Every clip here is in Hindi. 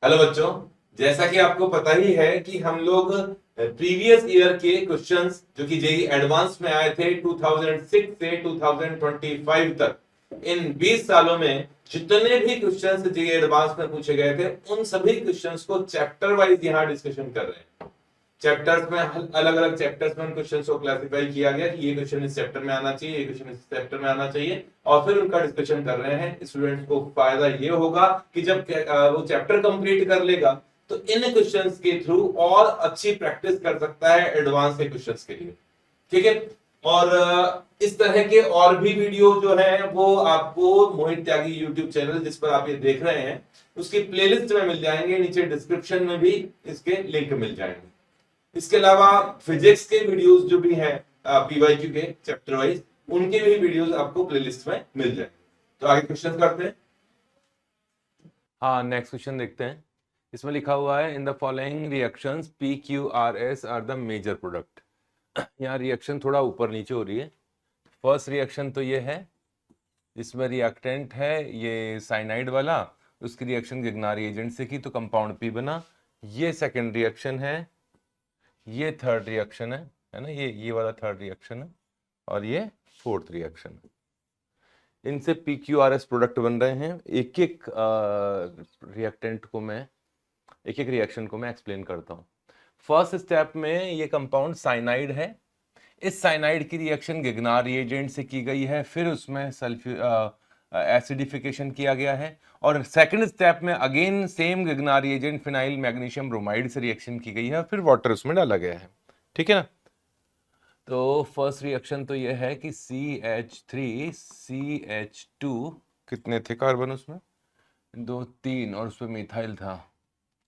हेलो बच्चों, जैसा कि आपको पता ही है कि हम लोग प्रीवियस ईयर के क्वेश्चंस जो कि जेई एडवांस में आए थे 2006 से 2025 तक, इन 20 सालों में जितने भी क्वेश्चंस जेई एडवांस में पूछे गए थे उन सभी क्वेश्चंस को चैप्टर वाइज यहाँ डिस्कशन कर रहे हैं। चैप्टर्स में अलग अलग चैप्टर्स में क्वेश्चंस को क्लासिफाई किया गया कि ये क्वेश्चन इस चैप्टर में आना चाहिए, ये क्वेश्चन इस चैप्टर में आना चाहिए, और फिर उनका डिस्कशन कर रहे हैं। स्टूडेंट्स को फायदा ये होगा कि जब वो चैप्टर कंप्लीट कर लेगा तो इन क्वेश्चंस के थ्रू और अच्छी प्रैक्टिस कर सकता है एडवांस के क्वेश्चंस के लिए। ठीक है। और इस तरह के और भी वीडियो जो है वो आपको मोहित त्यागी यूट्यूब चैनल जिस पर आप ये देख रहे हैं उसकी प्लेलिस्ट में मिल जाएंगे, नीचे डिस्क्रिप्शन में भी इसके लिंक मिल जाएंगे। इसके अलावा फिजिक्स के वीडियोस जो भी हैं पीवाईक्यू के चैप्टर वाइज, उनके भी वीडियोस आपको प्लेलिस्ट में मिल जाएंगे। तो आगे क्वेश्चन करते हैं। हाँ, नेक्स्ट क्वेश्चन देखते हैं। इसमें लिखा हुआ है in the following reactions P Q R S are the major product. यहाँ रिएक्शन थोड़ा ऊपर नीचे हो रही है। फर्स्ट रिएक्शन तो ये है, इसमें रिएक्टेंट है ये साइनाइड वाला, उसकी रिएक्शन गिगनारी एजेंट से की तो कंपाउंड पी बना। ये सेकेंड रिएक्शन है, ये थर्ड रिएक्शन है ना, ये वाला थर्ड रिएक्शन है, और ये फोर्थ रिएक्शन है। इनसे P Q R S product बन रहे हैं। एक एक रिएक्टेंट को मैं एक एक रिएक्शन को मैं एक्सप्लेन करता हूँ। फर्स्ट स्टेप में ये कंपाउंड साइनाइड है। इस साइनाइड की रिएक्शन गिगनार रिएजेंट से की गई है, फिर उसमें एसिडिफिकेशन किया गया है, और सेकंड स्टेप में again same Grignard reagent phenyl magnesium bromide से रिएक्शन की गई है, फिर वाटर उसमें डाला गया है। ठीक है ना। तो फर्स्ट रिएक्शन तो ये है कि CH3 CH2, कितने थे कार्बन उसमें, 2 3, और उसमें मिथाइल था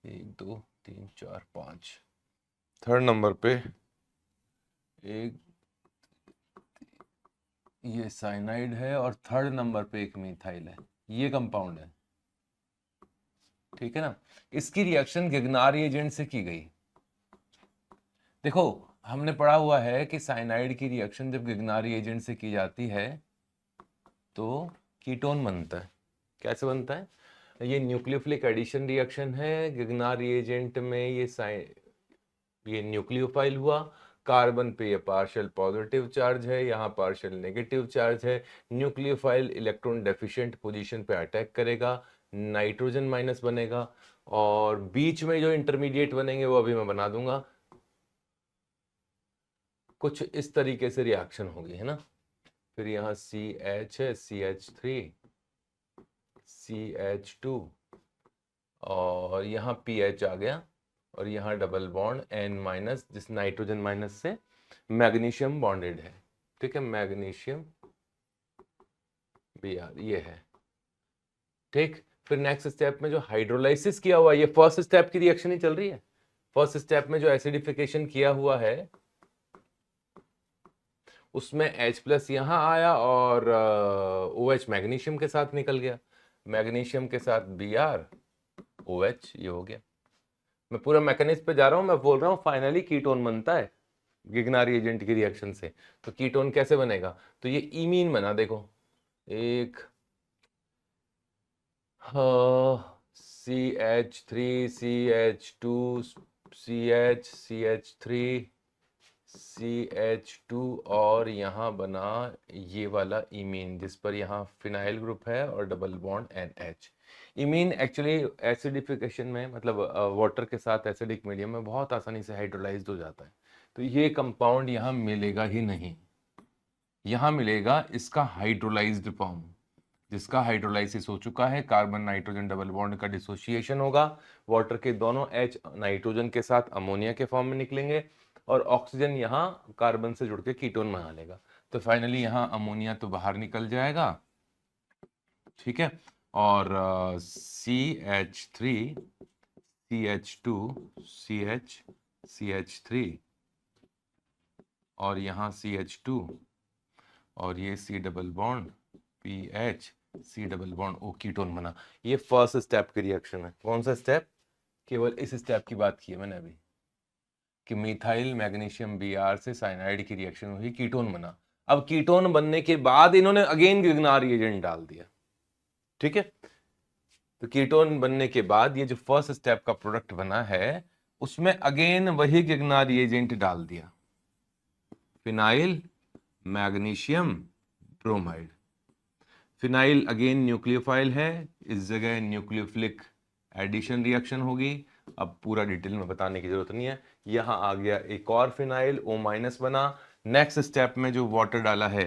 1 2 3 4 5। थर्ड नंबर पे एक ये साइनाइड है और थर्ड नंबर पे एक मिथाइल है, ये कंपाउंड है। ठीक है ना। इसकी रिएक्शन गिगनार एजेंट से की गई। देखो, हमने पढ़ा हुआ है कि साइनाइड की रिएक्शन जब गिगनारी एजेंट से की जाती है तो कीटोन बनता है। कैसे बनता है? ये न्यूक्लियोफिलिक एडिशन रिएक्शन है। गिगनारी एजेंट में ये न्यूक्लियोफाइल हुआ, कार्बन पे ये पार्शियल पॉजिटिव चार्ज है, यहाँ पार्शियल नेगेटिव चार्ज है। न्यूक्लियोफाइल इलेक्ट्रॉन डेफिशिएंट पोजीशन पे अटैक करेगा, नाइट्रोजन माइनस बनेगा, और बीच में जो इंटरमीडिएट बनेंगे वो अभी मैं बना दूंगा। कुछ इस तरीके से रिएक्शन होगी, है ना। फिर यहाँ CH है, CH3 CH2, और यहाँ PH आ गया, और यहाँ डबल बॉन्ड N माइनस, जिस नाइट्रोजन माइनस से मैग्नीशियम बॉन्डेड है। ठीक है, मैग्नीशियम Br ये है। ठीक। फिर नेक्स्ट स्टेप में जो हाइड्रोलाइसिस किया हुआ है, ये फर्स्ट स्टेप की रिएक्शन ही चल रही है। फर्स्ट स्टेप में जो एसिडिफिकेशन किया हुआ है उसमें H+ यहाँ आया, और OH मैग्नीशियम के साथ निकल गया, मैग्नीशियम के साथ Br OH, ये हो गया। मैं पूरा मैकेनिज्म पे जा रहा हूं, मैं बोल रहा हूं फाइनली कीटोन बनता है गिगनारी एजेंट की रिएक्शन से। तो कीटोन कैसे बनेगा? तो ये इमीन बना, देखो, एक CH3 CH2 CH CH3 CH2, और यहाँ बना ये वाला इमीन जिस पर यहाँ फिनाइल ग्रुप है और double bond NH। Imine actually acidification में, मतलब वाटर के साथ एसिडिक मीडियम में बहुत आसानी से हाइड्रोलाइज्ड हो जाता है। तो ये कंपाउंड यहाँ मिलेगा ही नहीं। यहाँ मिलेगा इसका हाइड्रोलाइज्ड फॉर्म, जिसका हाइड्रोलाइसिस हो चुका है। कार्बन नाइट्रोजन डबल बॉन्ड का डिसोसिएशन होगा, वाटर के दोनों H नाइट्रोजन के साथ अमोनिया के फॉर्म में निकलेंगे, और ऑक्सीजन यहाँ कार्बन से जुड़ के कीटोन बना लेगा। तो फाइनली यहाँ अमोनिया तो बाहर निकल जाएगा। ठीक है। और CH3 CH2 CH3, और यहाँ CH2, और ये C double bond PH C double bond O, ketone बना। ये फर्स्ट स्टेप की रिएक्शन है। कौन सा स्टेप? केवल इस स्टेप की बात की है मैंने अभी, कि मिथाइल मैग्नीशियम Br से साइनाइड की रिएक्शन हुई, कीटोन बना। अब कीटोन बनने के बाद इन्होंने अगेन गिगनार रिएजेंट डाल दिया। ठीक है। तो कीटोन बनने के बाद ये जो फर्स्ट स्टेप का प्रोडक्ट बना है उसमें अगेन वही गिगनार रिएजेंट डाल दिया, phenyl magnesium bromide. Phenyl again nucleophile है, इस जगह न्यूक्लियोफिलिक एडिशन रिएक्शन होगी। अब पूरा डिटेल में बताने की जरूरत नहीं है। यहां आ गया एक और फिनाइल, O माइनस बना। नेक्स्ट स्टेप में जो वाटर डाला है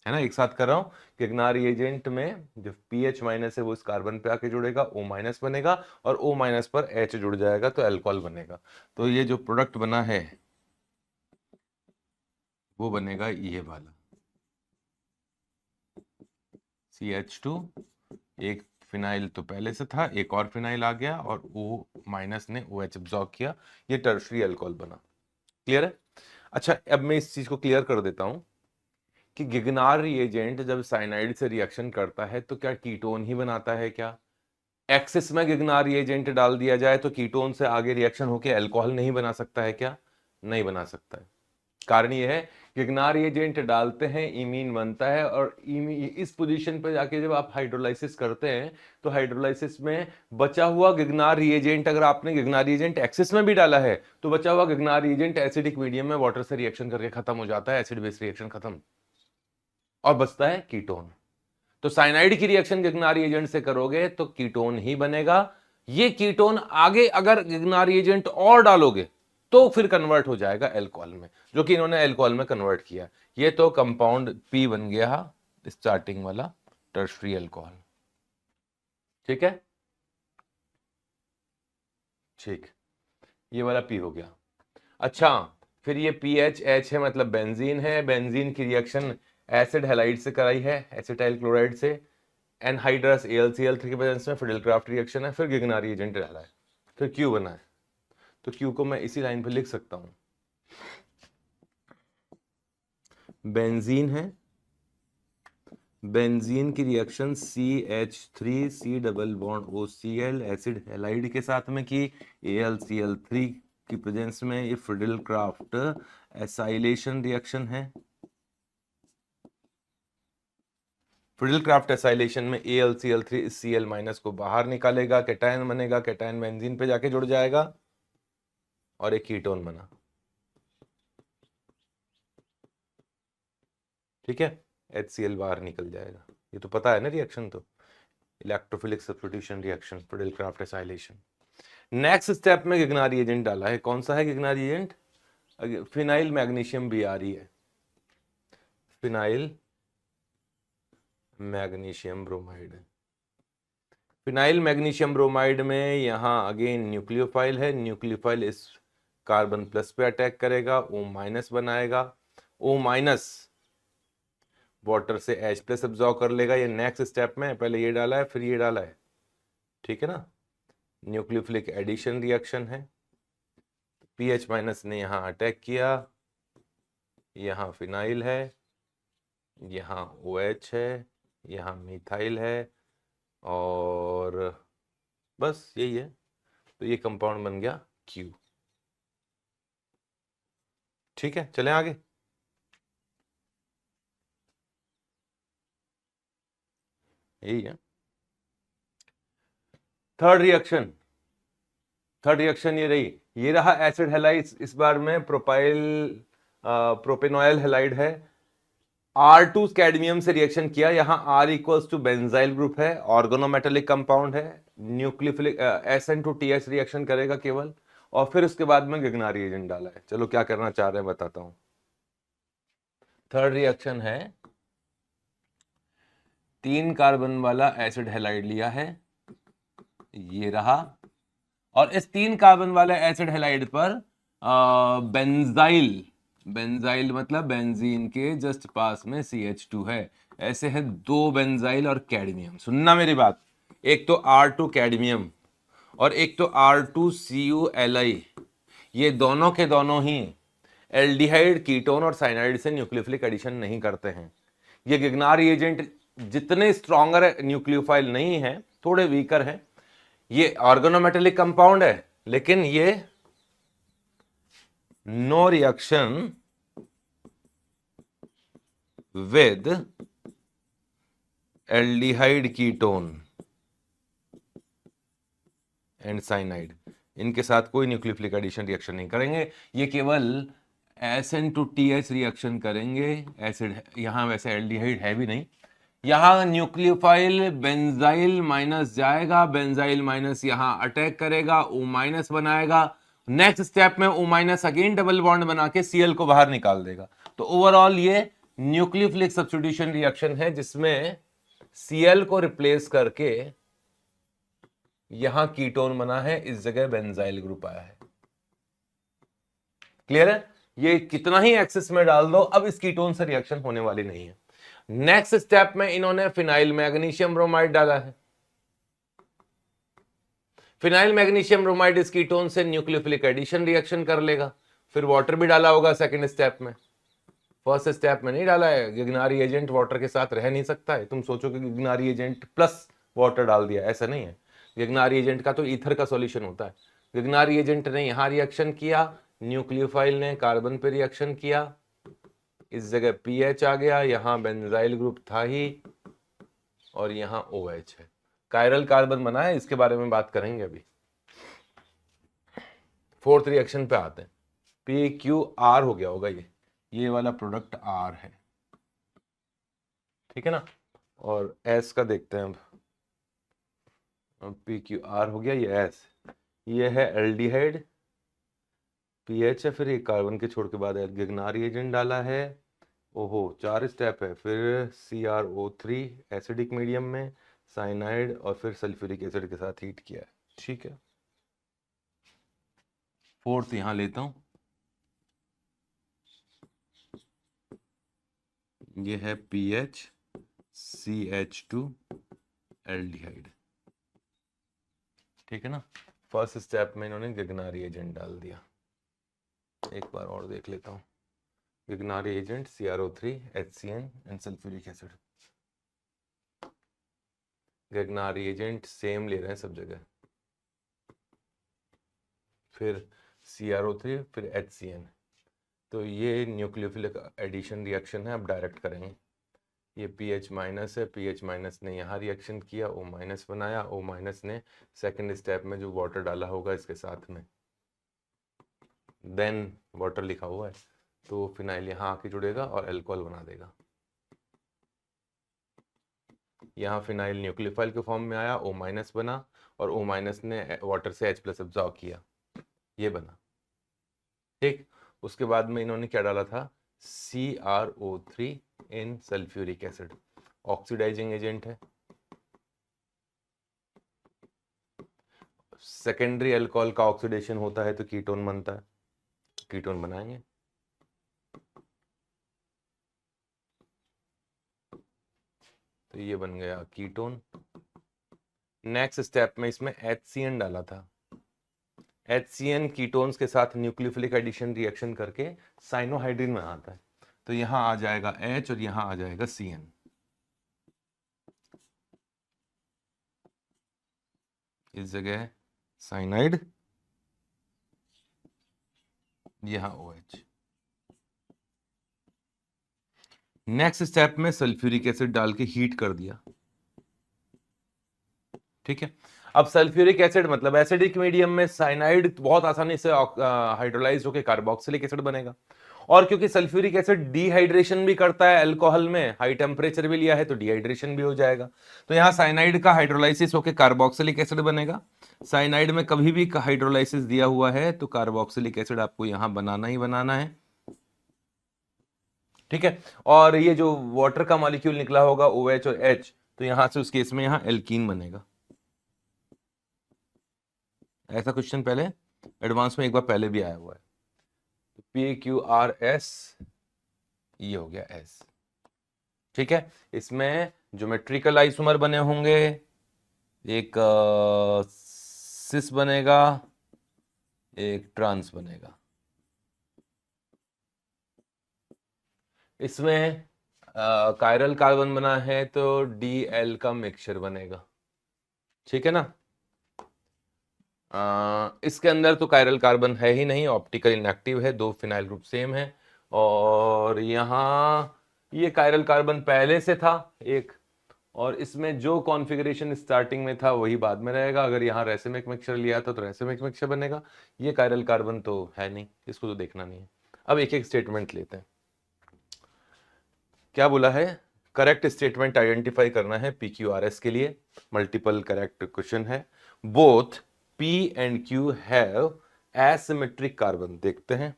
ना, एक साथ कर रहा हूं, गिगनार रिएजेंट में जो पीएच माइनस है वो इस कार्बन पे आके जुड़ेगा, O माइनस बनेगा और O माइनस पर H जुड़ जाएगा तो अल्कोहल बनेगा। तो ये जो प्रोडक्ट बना है वो बनेगा ये वाला CH2। एक फिनाइल तो पहले से था, एक और फिनाइल आ गया और O माइनस ने OH एब्जॉर्ब किया, ये टर्शरी अल्कोहल बना। क्लियर है? अच्छा, अब मैं इस चीज को क्लियर कर देता हूं कि गिगनार रिएजेंट जब साइनाइड से रिएक्शन करता है तो क्या कीटोन ही बनाता है क्या? एक्सिस में गिगनार रिएजेंट डाल दिया जाए तो कीटोन से आगे रिएक्शन होकर अल्कोहल नहीं बना सकता है क्या? नहीं बना सकता है। कारण यह है गिगनार रिएजेंट डालते हैं, इमीन बनता है और इस पोजीशन पे जाके जब आप हाइड्रोलाइसिस करते हैं तो हाइड्रोलाइसिस में बचा हुआ गिगनार रिएजेंट, अगर आपने गिगनार रिएजेंट एक्सिस में भी डाला है तो बचा हुआ गिगनार रिएजेंट एसिडिक मीडियम में वाटर से रिएक्शन करके खत्म हो जाता है, एसिड बेस रिएक्शन खत्म, और बचता है कीटोन। तो साइनाइड की रिएक्शन गिगनार रिएजेंट से करोगे तो कीटोन ही बनेगा। ये कीटोन आगे अगर गिगनार रिएजेंट और डालोगे तो फिर कन्वर्ट हो जाएगा अल्कोहल में, जो कि इन्होंने अल्कोहल में कन्वर्ट किया। ये तो कंपाउंड पी बन गया स्टार्टिंग वाला टर्शरी अल्कोहल। ठीक है, ठीक, ये वाला पी हो गया। अच्छा, फिर ये PHH है, मतलब बेंजीन है। बेंजीन की रिएक्शन एसिड हैलाइड से कराई है, एसिटाइल क्लोराइड से, एनहाइड्रस AlCl3 की प्रेजेंस में फिडेलक्राफ्ट रिएक्शन है, फिर गिगनार रिएजेंट डाला है, फिर Q बना है। तो Q को मैं इसी लाइन पे लिख सकता हूं, बेंजीन है, बेंजीन की reaction CH3 double bond OCl acid halide के साथ में की, AlCl3 की प्रेजेंस में ये फिडेलक्राफ्ट एसाइलेशन रिएक्शन है। फिडेलक्राफ्ट एसाइलेशन में AlCl3 इस Cl माइनस को बाहर निकालेगा, कैटायन बनेगा, कैटायन बेंजीन पे जाके जुड़ जाएगा और एक कीटोन बना। ठीक है, HCl बाहर निकल जाएगा। ये तो पता है ना रिएक्शन, तो electrophilic substitution reaction, Friedel Crafts acylation. Next step में गिगनार रिएजेंट डाला है। कौन सा है Grignard reagent? Phenyl magnesium BRE है, फिनाइल मैग्नीशियम ब्रोमाइड है। फिनाइल मैग्नीशियम ब्रोमाइड में यहां अगेन न्यूक्लियोफाइल है, न्यूक्लियोफाइल इस कार्बन प्लस पे अटैक करेगा, O माइनस बनाएगा, O माइनस वाटर से H प्लस एब्जॉर्ब कर लेगा। ये नेक्स्ट स्टेप में पहले ये डाला है फिर ये डाला है, ठीक है ना, न्यूक्लियोफिलिक एडिशन रिएक्शन है। पीएच माइनस ने यहां अटैक किया, यहां फिनाइल है, यहां OH है, यहां मिथाइल है और बस यही है। तो ये कंपाउंड बन गया Q। ठीक है, चलें आगे। यही है थर्ड रिएक्शन। थर्ड रिएक्शन ये रही, ये रहा एसिड हैलाइड। इस बार में प्रोपेनॉयल हैलाइड है, R2 कैडमियम से रिएक्शन किया। यहां R equals to benzyl group है, ऑर्गेनोमेटेलिक कंपाउंड है, न्यूक्लियोफिलिक SN2TH रिएक्शन करेगा केवल, और फिर उसके बाद में गिगनार रिएजेंट डाला है। चलो क्या करना चाह रहे हैं बताता हूं। थर्ड रिएक्शन है, 3 कार्बन वाला एसिड हैलाइड लिया है, ये रहा, और इस 3 कार्बन वाले एसिड हैलाइड पर बेंजाइल, बेंजाइल मतलब बेंजीन के जस्ट पास में CH2 है। ऐसे है 2 बेंजाइल और कैडमियम। सुनना मेरी बात, एक तो R2 कैडमियम और एक तो R2CuLi, ये दोनों के दोनों ही एल्डिहाइड, कीटोन और साइनाइड से न्यूक्लियोफिलिक एडिशन नहीं करते हैं। ये गिगनार रिएजेंट जितने स्ट्रॉन्गर न्यूक्लियोफाइल नहीं है, थोड़े वीकर हैं। ये ऑर्गेनोमेटेलिक कंपाउंड है, लेकिन ये no reaction with aldehyde ketone and cyanide, इनके साथ कोई न्यूक्लियोफिलिक एडिशन रिएक्शन नहीं करेंगे, ये केवल SN2TH रिएक्शन करेंगे। एसिड यहां वैसे एल्डिहाइड है भी नहीं, यहां न्यूक्लियोफाइल बेंजाइल माइनस जाएगा, बेंजाइल माइनस यहां अटैक करेगा, O माइनस बनाएगा, नेक्स्ट स्टेप में O minus again double bond बना के Cl को बाहर निकाल देगा। तो ओवरऑल ये न्यूक्लियोफिलिक सब्स्टिट्यूशन रिएक्शन है जिसमें Cl को रिप्लेस करके यहां कीटोन बना है, इस जगह बेंजाइल ग्रुप आया है। क्लियर है? ये कितना ही एक्सेस में डाल दो, अब इस कीटोन से रिएक्शन होने वाली नहीं है। नेक्स्ट स्टेप में इन्होंने फिनाइल मैग्नीशियम ब्रोमाइड डाला है। फिनाइल मैग्नीशियम ब्रोमाइड इस कीटोन से न्यूक्लियोफिलिक एडिशन रिएक्शन कर लेगा। फिर वाटर भी डाला होगा सेकंड स्टेप में, फर्स्ट स्टेप में नहीं डाला है। गिगनारी एजेंट वाटर के साथ रह नहीं सकता है। तुम सोचो कि गिगनारी एजेंट प्लस वाटर डाल दिया, ऐसा नहीं है। गिगनारी एजेंट का तो ईथर का सॉल्यूशन होता है। गिगनारी एजेंट ने यहां रिएक्शन किया, न्यूक्लियोफाइल ने कार्बन पे रिएक्शन किया, इस जगह पीएच आ गया, यहां बेंजाइल ग्रुप था ही, और यहां OH है। कायरल कार्बन बना है, इसके बारे में बात करेंगे अभी। फोर्थ रिएक्शन पे आते हैं। PQR हो गया होगा, ये वाला प्रोडक्ट R है, ठीक है ना। और S का देखते हैं अब। PQR हो गया, ये S, ये है एल्डिहाइड, पीएच है, फिर ये कार्बन के छोड़ के बाद गिगनारी एजेंट डाला है। ओहो, 4 स्टेप है। फिर CrO3 एसिडिक मीडियम में, साइनाइड, और फिर सल्फ्यूरिक एसिड के साथ हीट किया है, ठीक है। फोर्थ यहां लेता हूं, ये है PH CH2 एल्डिहाइड, ठीक है ना। फर्स्ट स्टेप में इन्होंने गिगनारी एजेंट डाल दिया। एक बार और देख लेता हूं। Grignard reagent CrO3 HCN and sulphuric acid. Grignard reagent same ले रहे हैं सब जगह, फिर CrO3, फिर HCN। तो ये न्यूक्लियोफिलिक एडिशन रिएक्शन है, अब डायरेक्ट करेंगे। ये पीएच माइनस है, पीएच माइनस ने यहाँ रिएक्शन किया, O माइनस बनाया, O माइनस ने सेकंड स्टेप में जो वाटर डाला होगा इसके साथ में, देन वाटर लिखा हुआ है, तो फिनाइल यहाँ आके जुड़ेगा और अल्कोहल बना देगा। यहाँ फिनाइल न्यूक्लियोफाइल के फॉर्म में आया, O माइनस बना, और O माइनस ने वाटर से H+ एब्जॉर्ब किया, ये बना, ठीक। उसके बाद में इन्होंने क्या डाला था, CrO3 इन सल्फ्यूरिक एसिड, ऑक्सीडाइजिंग एजेंट है। सेकेंडरी अल्कोहल का ऑक्सीडेशन होता है तो कीटोन बनता है, कीटोन बनाएंगे। तो ये बन गया कीटोन। नेक्स्ट स्टेप में इसमें HCN डाला था। HCN कीटोन्स के साथ न्यूक्लियोफिलिक एडिशन रिएक्शन करके साइनोहाइड्रिन में आता है। तो यहां आ जाएगा H और यहां आ जाएगा CN, इस जगह साइनाइड, यहां OH। नेक्स्ट स्टेप में सल्फ्यूरिक एसिड डाल के हीट कर दिया, ठीक है। अब सल्फ्यूरिक एसिड मतलब एसिडिक मीडियम में साइनाइड बहुत आसानी से हाइड्रोलाइज होकर कार्बोक्सिलिक एसिड बनेगा, और क्योंकि सल्फ्यूरिक एसिड डिहाइड्रेशन भी करता है अल्कोहल में, हाई टेम्परेचर भी लिया है तो डिहाइड्रेशन भी हो जाएगा। तो यहाँ साइनाइड का हाइड्रोलाइसिस होकर कार्बोक्सिलिक एसिड बनेगा। साइनाइड में कभी भी हाइड्रोलाइसिस दिया हुआ है तो कार्बोक्सिलिक एसिड आपको यहां बनाना ही बनाना है, ठीक है। और ये जो वाटर का मॉलिक्यूल निकला होगा OH और H, तो यहां से उस केस में यहां एल्कीन बनेगा। ऐसा क्वेश्चन पहले एडवांस में एक बार पहले भी आया हुआ है। तो PQRS, ये हो गया S, ठीक है। इसमें ज्योमेट्रिकल आइसोमर बने होंगे, एक सिस बनेगा, एक ट्रांस बनेगा। इसमें कायरल कार्बन बना है तो DL का मिक्सचर बनेगा, ठीक है ना। इसके अंदर तो कायरल कार्बन है ही नहीं, ऑप्टिकल इनएक्टिव है, 2 फिनाइल ग्रुप सेम है। और यहाँ ये कायरल कार्बन पहले से था एक, और इसमें जो कॉन्फ़िगरेशन स्टार्टिंग में था वही बाद में रहेगा। अगर यहाँ रेसिमिक मिक्सचर लिया था तो रेसिमिक मिक्सचर बनेगा। ये कायरल कार्बन तो है नहीं, इसको तो देखना नहीं है। अब एक एक स्टेटमेंट लेते हैं। क्या बोला है, करेक्ट स्टेटमेंट आइडेंटिफाई करना है PQRS के लिए। मल्टीपल करेक्ट क्वेश्चन है। Both P and Q have asymmetric carbon. देखते हैं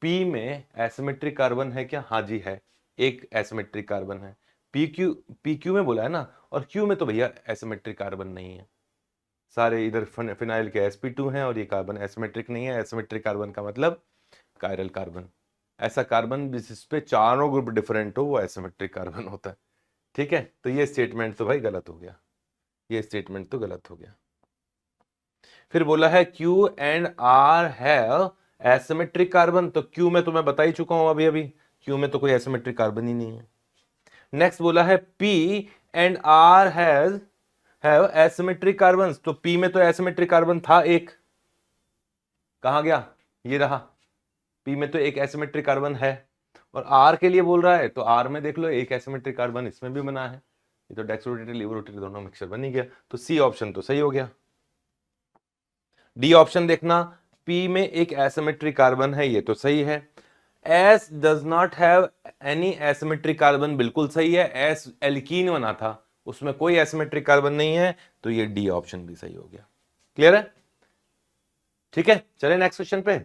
P में एसिमेट्रिक कार्बन है क्या? हाँ जी है, एक एसिमेट्रिक कार्बन है। PQ में बोला है ना, और Q में तो भैया एसिमेट्रिक कार्बन नहीं है। सारे इधर फिनाइल के sp2 हैं और ये कार्बन एसिमेट्रिक नहीं है। एसिमेट्रिक कार्बन का मतलब कायरल कार्बन। ऐसा कार्बन जिस पे चारों ग्रुप डिफरेंट हो वो एसिमेट्रिक कार्बन होता है। ठीक है, तो ये स्टेटमेंट तो भाई गलत हो गया, ये स्टेटमेंट तो गलत हो गया। फिर बोला है Q and R have asymmetric carbon, तो Q में तो मैं बता ही चुका हूं अभी, Q में तो कोई एसिमेट्रिक कार्बन ही नहीं है। नेक्स्ट बोला है P and R have asymmetric carbon, तो P में तो एसिमेट्रिक कार्बन था एक, कहां गया? ये रहा, P में तो एक एसिमेट्रिक कार्बन है। और R के लिए बोल रहा है, तो R में देख लो एक एसिमेट्रिक कार्बन इसमें भी बना है। ये तो डेक्सरोटेट लिबरोटेट दोनों मिक्सचर बन ही गया, तो C ऑप्शन तो सही हो गया। डी ऑप्शन देखना, P में एक एसिमेट्रिक कार्बन है, ये तो सही है। S does not have any asymmetric carbon, बिल्कुल सही है। S एल्कीन बना था, उसमें कोई एसिमेट्रिक कार्बन नहीं है, तो ये डी ऑप्शन भी सही हो गया। क्लियर है? ठीक है, चले नेक्स्ट क्वेश्चन पे।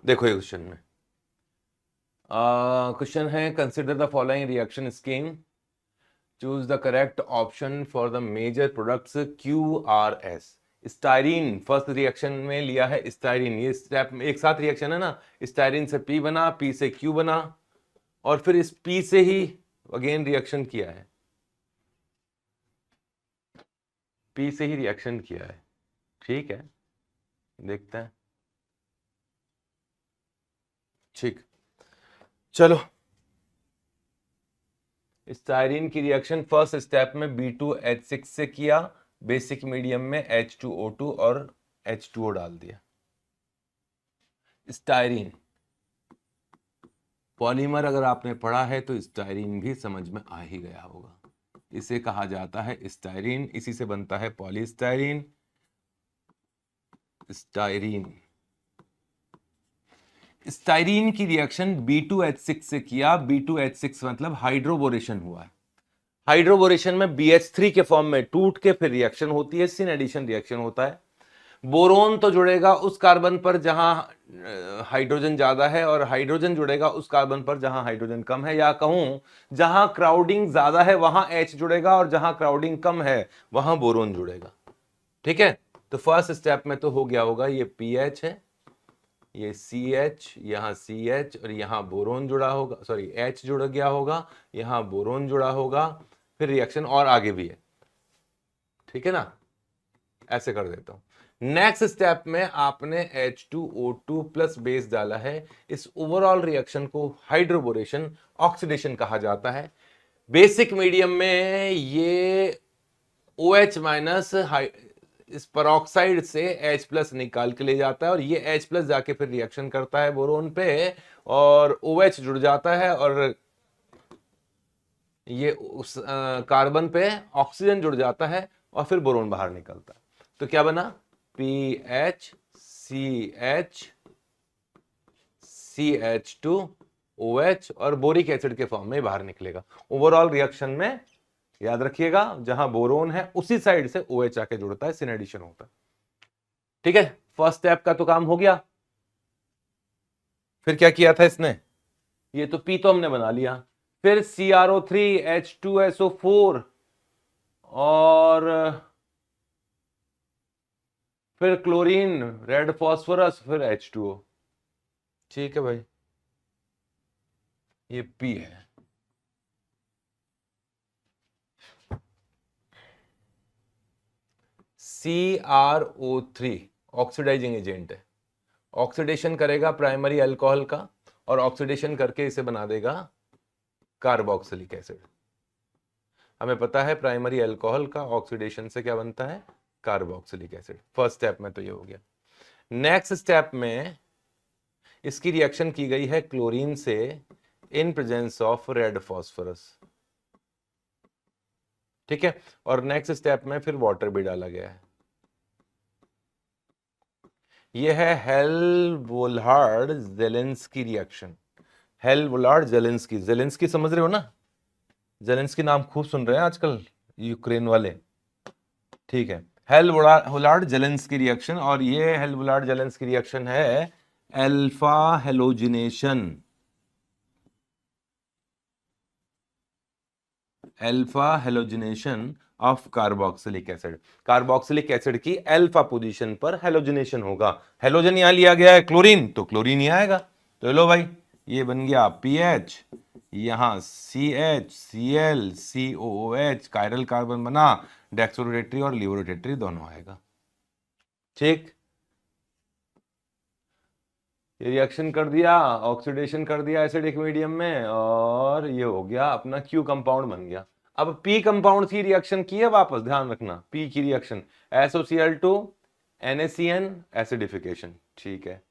देखो ये क्वेश्चन में क्वेश्चन है, consider the following reaction scheme, choose the correct option for the major products QRS। Styrene first reaction में लिया है स्टाइरीन, ये स्टेप में एक साथ रिएक्शन है ना, स्टाइरीन से P बना, P से Q बना, और फिर इस P से ही अगेन रिएक्शन किया है, P से ही रिएक्शन किया है। ठीक है, देखते हैं। ठीक, चलो स्टाइरीन की रिएक्शन फर्स्ट स्टेप में B2H6 से किया, बेसिक मीडियम में H2O2 और H2O डाल दिया। स्टाइरीन पॉलीमर अगर आपने पढ़ा है तो स्टाइरीन भी समझ में आ ही गया होगा। इसे कहा जाता है स्टाइरीन, इसी से बनता है पॉलीस्टाइरीन। स्टाइरीन स्टाइरीन की रिएक्शन B2H6 से किया, B2H6 मतलब हाइड्रोबोरेशन हुआ है। हाइड्रोबोरेशन में BH3 के फॉर्म में टूट के फिर रिएक्शन होती है, सिन एडिशन रिएक्शन होता है। बोरोन तो जुड़ेगा उस कार्बन पर जहां हाइड्रोजन ज्यादा है, और हाइड्रोजन जुड़ेगा उस कार्बन पर जहां हाइड्रोजन कम है, या कहूं जहां क्राउडिंग ज्यादा है वहां H जुड़ेगा और जहां क्राउडिंग कम है वहां बोरोन जुड़ेगा। ठीक है, तो फर्स्ट स्टेप में तो हो गया होगा, ये PH है, ये CH, यहां CH, और यहां बोरोन जुड़ा होगा, सॉरी H जुड़ गया होगा, यहां बोरोन जुड़ा होगा, फिर रिएक्शन और आगे भी है। ठीक है ना, ऐसे कर देता हूं। नेक्स्ट स्टेप में आपने H2O2 प्लस बेस डाला है। इस ओवरऑल रिएक्शन को हाइड्रोबोरेशन ऑक्सीडेशन कहा जाता है। बेसिक मीडियम में ये OH माइनस इस पेरोक्साइड से H प्लस निकाल के ले जाता है, और ये H प्लस जाके फिर रिएक्शन करता है बोरोन पे, और OH जुड़ जाता है, और ये उस कार्बन पे ऑक्सीजन जुड़ जाता है, और फिर बोरोन बाहर निकलता है। तो क्या बना? PHCH CH2OH, और बोरिक एसिड के फॉर्म में बाहर निकलेगा। ओवरऑल रिएक्शन में याद रखिएगा, जहां बोरोन है उसी साइड से OH आके जुड़ता है, सिन एडिशन होता है। ठीक है, फर्स्ट स्टेप का तो काम हो गया। फिर क्या किया था इसने? ये तो P तो हमने बना लिया, फिर CrO3 H2SO4 और फिर क्लोरीन, रेड फॉस्फोरस, फिर H2O। ठीक है भाई, ये P है। CrO3 ऑक्सीडाइजिंग एजेंट है, ऑक्सीडेशन करेगा प्राइमरी अल्कोहल का, और ऑक्सीडेशन करके इसे बना देगा कार्बोक्सिलिक एसिड। हमें पता है प्राइमरी अल्कोहल का ऑक्सीडेशन से क्या बनता है? Carboxylic acid. फर्स्ट स्टेप में तो ये हो गया। नेक्स्ट स्टेप में इसकी रिएक्शन की गई है क्लोरीन से in presence of red phosphorus, ठीक है। और नेक्स्ट स्टेप में फिर वाटर भी डाला गया है। यह है हेल-वोलार्ड जेलेंस्की रिएक्शन। हेल-वोलार्ड जेलेंस्की, जेलेंस्की समझ रहे हो ना, जेलेंस्की नाम खूब सुन रहे हैं आजकल यूक्रेन वाले, ठीक है। हेल-वोलार्ड जेलेंस्की रिएक्शन, और ये हेल-वोलार्ड जेलेंस्की रिएक्शन है alpha halogenation, alpha halogenation of carboxylic acid. Carboxylic acid की अल्फा पोजीशन पर हेलोजिनेशन होगा। हेलोजन यहां लिया गया है क्लोरीन, तो क्लोरीन ही आएगा। तो लो भाई, ये बन गया पीएच, यहां CH Cl COOH, chiral carbon बना, डेक्सोरोटेटरी और लीवोरोटेटरी दोनों आएगा, ठीक। ये रिएक्शन कर दिया, ऑक्सीडेशन कर दिया एसिडिक मीडियम में, और ये हो गया अपना Q कंपाउंड बन गया। अब P कंपाउंड की रिएक्शन की है वापस, ध्यान रखना P की रिएक्शन SOCl2 NaCN एसिडिफिकेशन, ठीक है।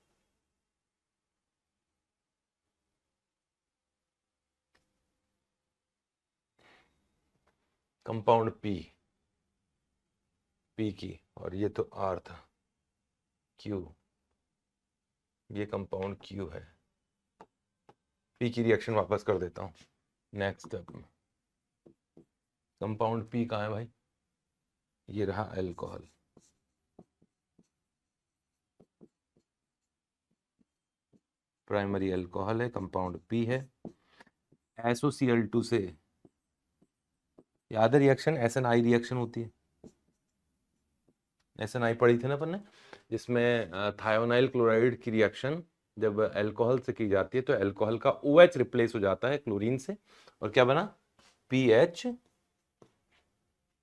कंपाउंड P की, और ये तो R था, Q, ये कंपाउंड Q है। P की रिएक्शन वापस कर देता हूं नेक्स्ट स्टेप में। कंपाउंड P कहाँ है भाई, ये रहा अल्कोहल, प्राइमरी अल्कोहल है, कंपाउंड P है। SOCl2 से, याद है रिएक्शन SNI रिएक्शन होती है, SNI पढ़ी थी ना अपन ने, जिसमें थायोनाइल क्लोराइड की रिएक्शन जब अल्कोहल से की जाती है तो अल्कोहल का OH रिप्लेस हो जाता है क्लोरीन से, और क्या बना PH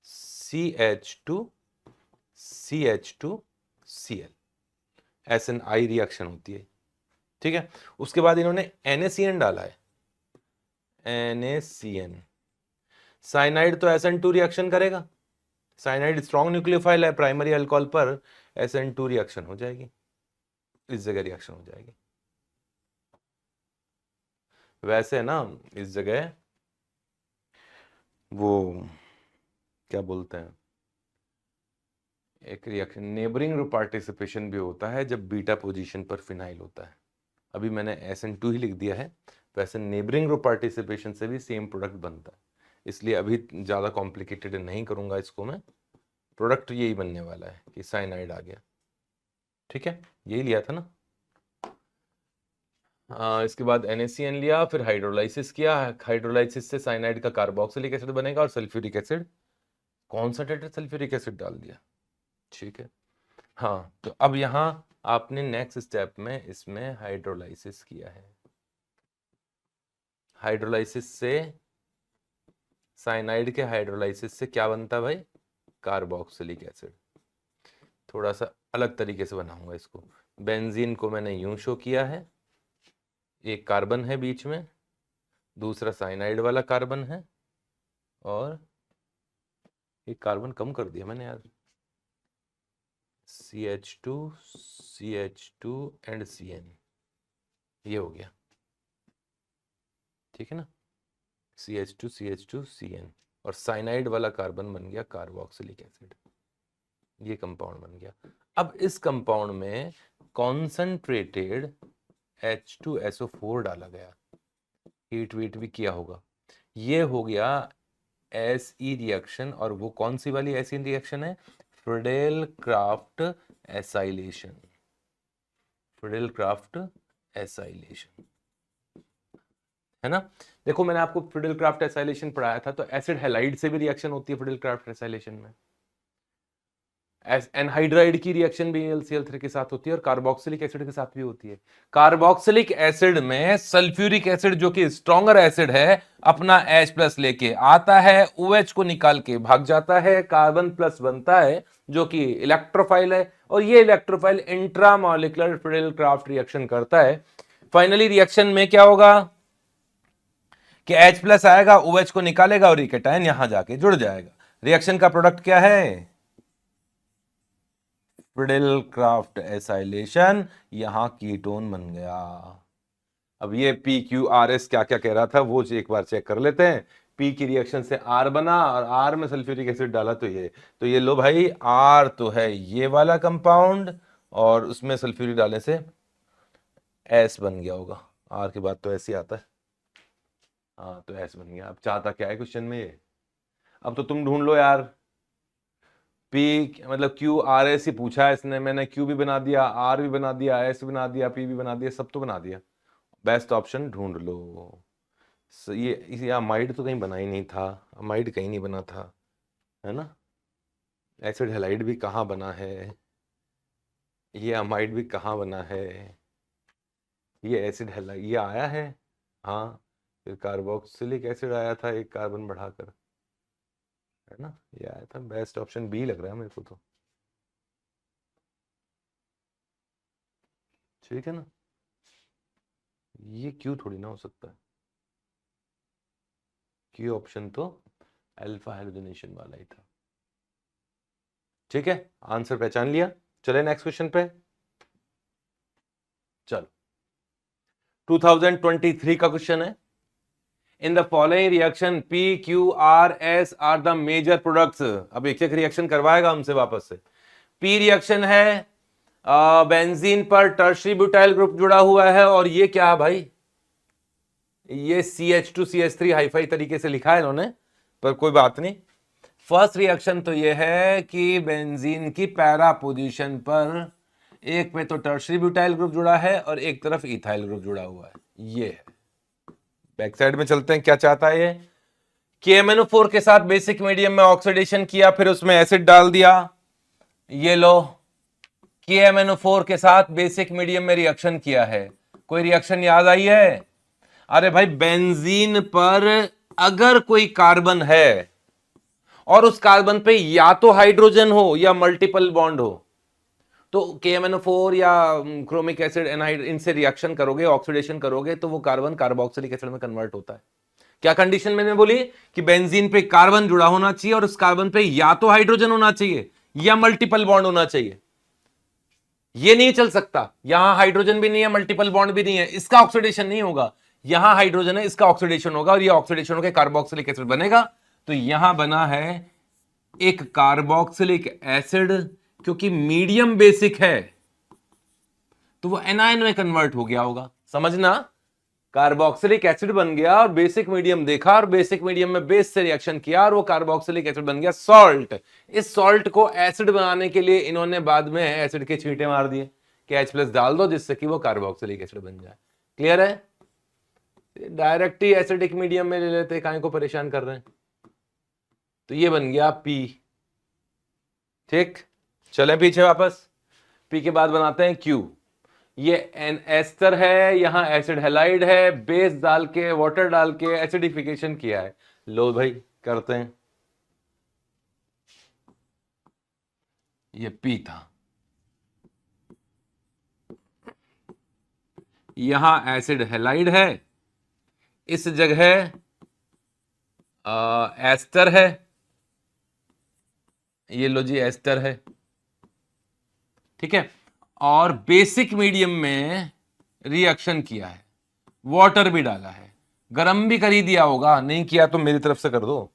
CH2 CH2Cl, SNI reaction होती है, ठीक है। उसके बाद इन्होंने NaCN डाला है, NaCN, साइनाइड तो SN2 रिएक्शन करेगा, साइनाइड स्ट्रॉन्ग न्यूक्लियोफाइल है, प्राइमरी अल्कोहल पर SN2 रिएक्शन हो जाएगी, इस जगह रिएक्शन हो जाएगी। वैसे ना इस जगह वो क्या बोलते हैं, एक रिएक्शन नेबरिंग ग्रुप पार्टिसिपेशन भी होता है जब बीटा पोजीशन पर फिनाइल होता है। अभी मैंने SN2 ही लिख दिया है, वैसे नेबरिंग ग्रुप पार्टिसिपेशन से भी सेम प्रोडक्ट बनता है, इसलिए अभी ज़्यादा कॉम्प्लिकेटेड नहीं करूंगा इसको मैं। प्रोडक्ट यही बनने वाला है कि साइनाइड आ गया, ठीक है, यही लिया था ना। इसके बाद NaCN लिया, फिर हाइड्रोलाइसिस किया, हाइड्रोलाइसिस से साइनाइड का कार्बोक्सिलिक एसिड बनेगा और sulphuric acid, concentrated sulphuric acid डाल दिया, ठीक है। हाँ, तो अब यहाँ आपने नेक्स्ट स्टेप में इसमें हाइड्रोलाइसिस किया है। हाइड्रोलाइसिस से साइनाइड के हाइड्रोलाइसिस से क्या बनता है भाई, कार्बोक्सिलिक एसिड। थोड़ा सा अलग तरीके से बनाऊंगा इसको। बेंजीन को मैंने यूं शो किया है, एक कार्बन है बीच में, दूसरा साइनाइड वाला कार्बन है, और एक कार्बन कम कर दिया मैंने यार, CH2 CH2 एंड CN, ये हो गया, ठीक है ना, CH2 CH2 CN, और साइनाइड वाला कार्बन बन गया कार्बोक्सिलिक एसिड, ये कंपाउंड बन गया। अब इस कंपाउंड में कॉन्सनट्रेटेड H2SO4 डाला गया, हीट वीट भी किया होगा, ये हो गया SE रिएक्शन, और वो कौन सी वाली SE रिएक्शन है, Friedel Crafts acylation, Friedel Crafts acylation, है ना। देखो मैंने आपको फ्रीडेल क्राफ्ट एसाइलेशन पढ़ाया था, तो एसिड हैलाइड से भी रिएक्शन होती है फ्रीडेल क्राफ्ट एसाइलेशन में। एनहाइड्राइड की रिएक्शन भी AlCl3 के साथ होती है, और कार्बोक्सिलिक एसिड के साथ भी होती है। कार्बोक्सिलिक एसिड में सल्फ्यूरिक एसिड जो कि स्ट्रॉन्गर एसिड है, अपना H+ लेके आता है, OH को निकाल के भाग जाता है, कार्बन प्लस बनता है जो कि इलेक्ट्रोफाइल है, और ये electrophile intramolecular Friedel craft reaction करता है। फाइनली रिएक्शन में क्या होगा कि H+ आएगा, OH को निकालेगा, और ये कैटायन यहां जाके जुड़ जाएगा। रिएक्शन का प्रोडक्ट क्या है, प्रिडिल क्राफ्ट एसाइलेशन, यहां कीटोन बन गया। अब ये PQRS क्या क्या कह रहा था वो एक बार चेक कर लेते हैं। P की रिएक्शन से R बना और R में सल्फ्यूरिक एसिड डाला तो ये लो भाई, R तो है ये वाला कंपाउंड और उसमें सल्फ्यूरिक डालने से S बन गया होगा। R के बाद तो ऐसे ही आता है। हाँ तो S बन गया। अब चाहता क्या है क्वेश्चन में ये, अब तो तुम ढूंढ लो यार। P मतलब QRS ही पूछा है इसने, मैंने Q भी बना दिया, R भी बना दिया, S भी बना दिया, P भी बना दिया, सब तो बना दिया। बेस्ट ऑप्शन ढूंढ लो। ये अमाइड तो कहीं बना ही नहीं था, अमाइड कहीं नहीं बना था, है ना। एसिड हैलाइड भी कहाँ बना है, ये अमाइड भी कहाँ बना है, ये एसिड हैलाइड ये आया है। हाँ फिर कार्बोक्सिलिक एसिड आया था एक कार्बन बढ़ाकर, है ना, ये आया था। बेस्ट ऑप्शन बी लग रहा है मेरे को तो, ठीक है ना। ये क्यों थोड़ी ना हो सकता है, क्यों ऑप्शन तो अल्फा हाइड्रोजनेशन वाला ही था। ठीक है, आंसर पहचान लिया। चले नेक्स्ट क्वेश्चन पे। चलो 2023 का क्वेश्चन है। In the following reaction PQRS are the major products. अब एक एक रिएक्शन करवाएगा हमसे वापस से। P रिएक्शन है, बेंजीन पर टर्शरी ब्यूटाइल ग्रुप जुड़ा हुआ है, और ये क्या है भाई, ये CH2CH3 हाइफाई तरीके से लिखा है इन्होंने, पर कोई बात नहीं। फर्स्ट रिएक्शन तो ये है कि बेंजीन की पैरा पोजीशन पर एक पे तो टर्शरी ब्यूटाइल ग्रुप जुड़ा है और एक तरफ इथाइल ग्रुप जुड़ा हुआ है, ये है। बैक साइड में चलते हैं, क्या चाहता है ये, KMnO4 के साथ बेसिक मीडियम में ऑक्सीडेशन किया, फिर उसमें एसिड डाल दिया। ये लो, KMnO4 के साथ बेसिक मीडियम में रिएक्शन किया है। कोई रिएक्शन याद आई है? अरे भाई बेंजीन पर अगर कोई कार्बन है और उस कार्बन पे या तो हाइड्रोजन हो या मल्टीपल बॉन्ड हो, तो KMnO4 या क्रोमिक एसिड एनाइड इनसे रिएक्शन करोगे, ऑक्सीडेशन करोगे, तो वो कार्बन कार्बोक्सिलिक एसिड में कन्वर्ट होता है। क्या कंडीशन मैंने बोली कि बेंजीन पे कार्बन जुड़ा होना चाहिए और उस कार्बन पे या तो हाइड्रोजन होना चाहिए या मल्टीपल बॉन्ड होना चाहिए। ये नहीं चल सकता, यहां हाइड्रोजन भी नहीं है, मल्टीपल बॉन्ड भी नहीं है, इसका ऑक्सीडेशन नहीं होगा। यहां हाइड्रोजन है, इसका ऑक्सीडेशन होगा और ये ऑक्सीडेशन होकर कार्बोक्सिलिक एसिड बनेगा। तो यहां बना है एक कार्बोक्सिलिक एसिड, क्योंकि मीडियम बेसिक है तो वो एनायन में कन्वर्ट हो गया होगा। समझना, कार्बोक्सिलिक एसिड बन गया और बेसिक मीडियम देखा और बेसिक मीडियम में बेस से रिएक्शन किया और वो कार्बोक्सिलिक एसिड बन गया सॉल्ट। इस सॉल्ट को एसिड बनाने के लिए इन्होंने बाद में एसिड के छींटे मार दिए कि H+ डाल दो जिससे कि वो कार्बोक्सिलिक एसिड बन जाए। क्लियर है? डायरेक्ट ही एसिडिक मीडियम में ले लेते, काहे को परेशान कर रहे हैं। तो ये बन गया P। ठीक, चले पीछे वापस। P के बाद बनाते हैं Q। ये एस्टर है, यहां एसिड हैलाइड है, बेस डाल के वाटर डाल के एसिडिफिकेशन किया है। लो भाई करते हैं। ये P था, यहां एसिड हैलाइड है, इस जगह एस्टर है, ये लो जी एस्टर है, ठीक है। और बेसिक मीडियम में रिएक्शन किया है, वाटर भी डाला है, गर्म भी कर ही दिया होगा, नहीं किया तो मेरी तरफ से कर दो।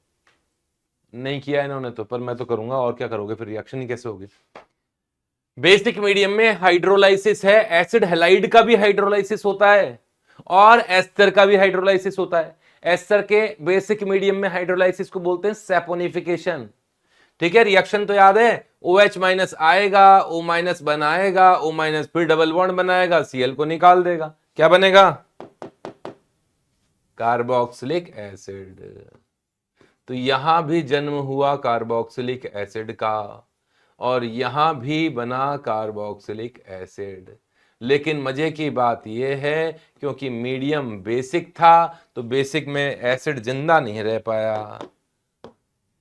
नहीं किया इन्होंने तो, पर मैं तो करूंगा, और क्या करोगे फिर, रिएक्शन ही कैसे होगी। बेसिक मीडियम में हाइड्रोलाइसिस है, एसिड हैलाइड का भी हाइड्रोलाइसिस होता है और एस्टर का भी हाइड्रोलाइसिस होता है। एस्टर के बेसिक मीडियम में हाइड्रोलाइसिस को बोलते हैं सैपोनिफिकेशन। ठीक है, रिएक्शन तो याद है, OH- आएगा, O- बनाएगा, O- फिर डबल बॉन्ड बनाएगा, Cl को निकाल देगा, क्या बनेगा, कार्बोक्सिलिक एसिड। तो यहां भी जन्म हुआ कार्बोक्सिलिक एसिड का और यहां भी बना कार्बोक्सिलिक एसिड। लेकिन मजे की बात यह है क्योंकि मीडियम बेसिक था तो बेसिक में एसिड जिंदा नहीं रह पाया,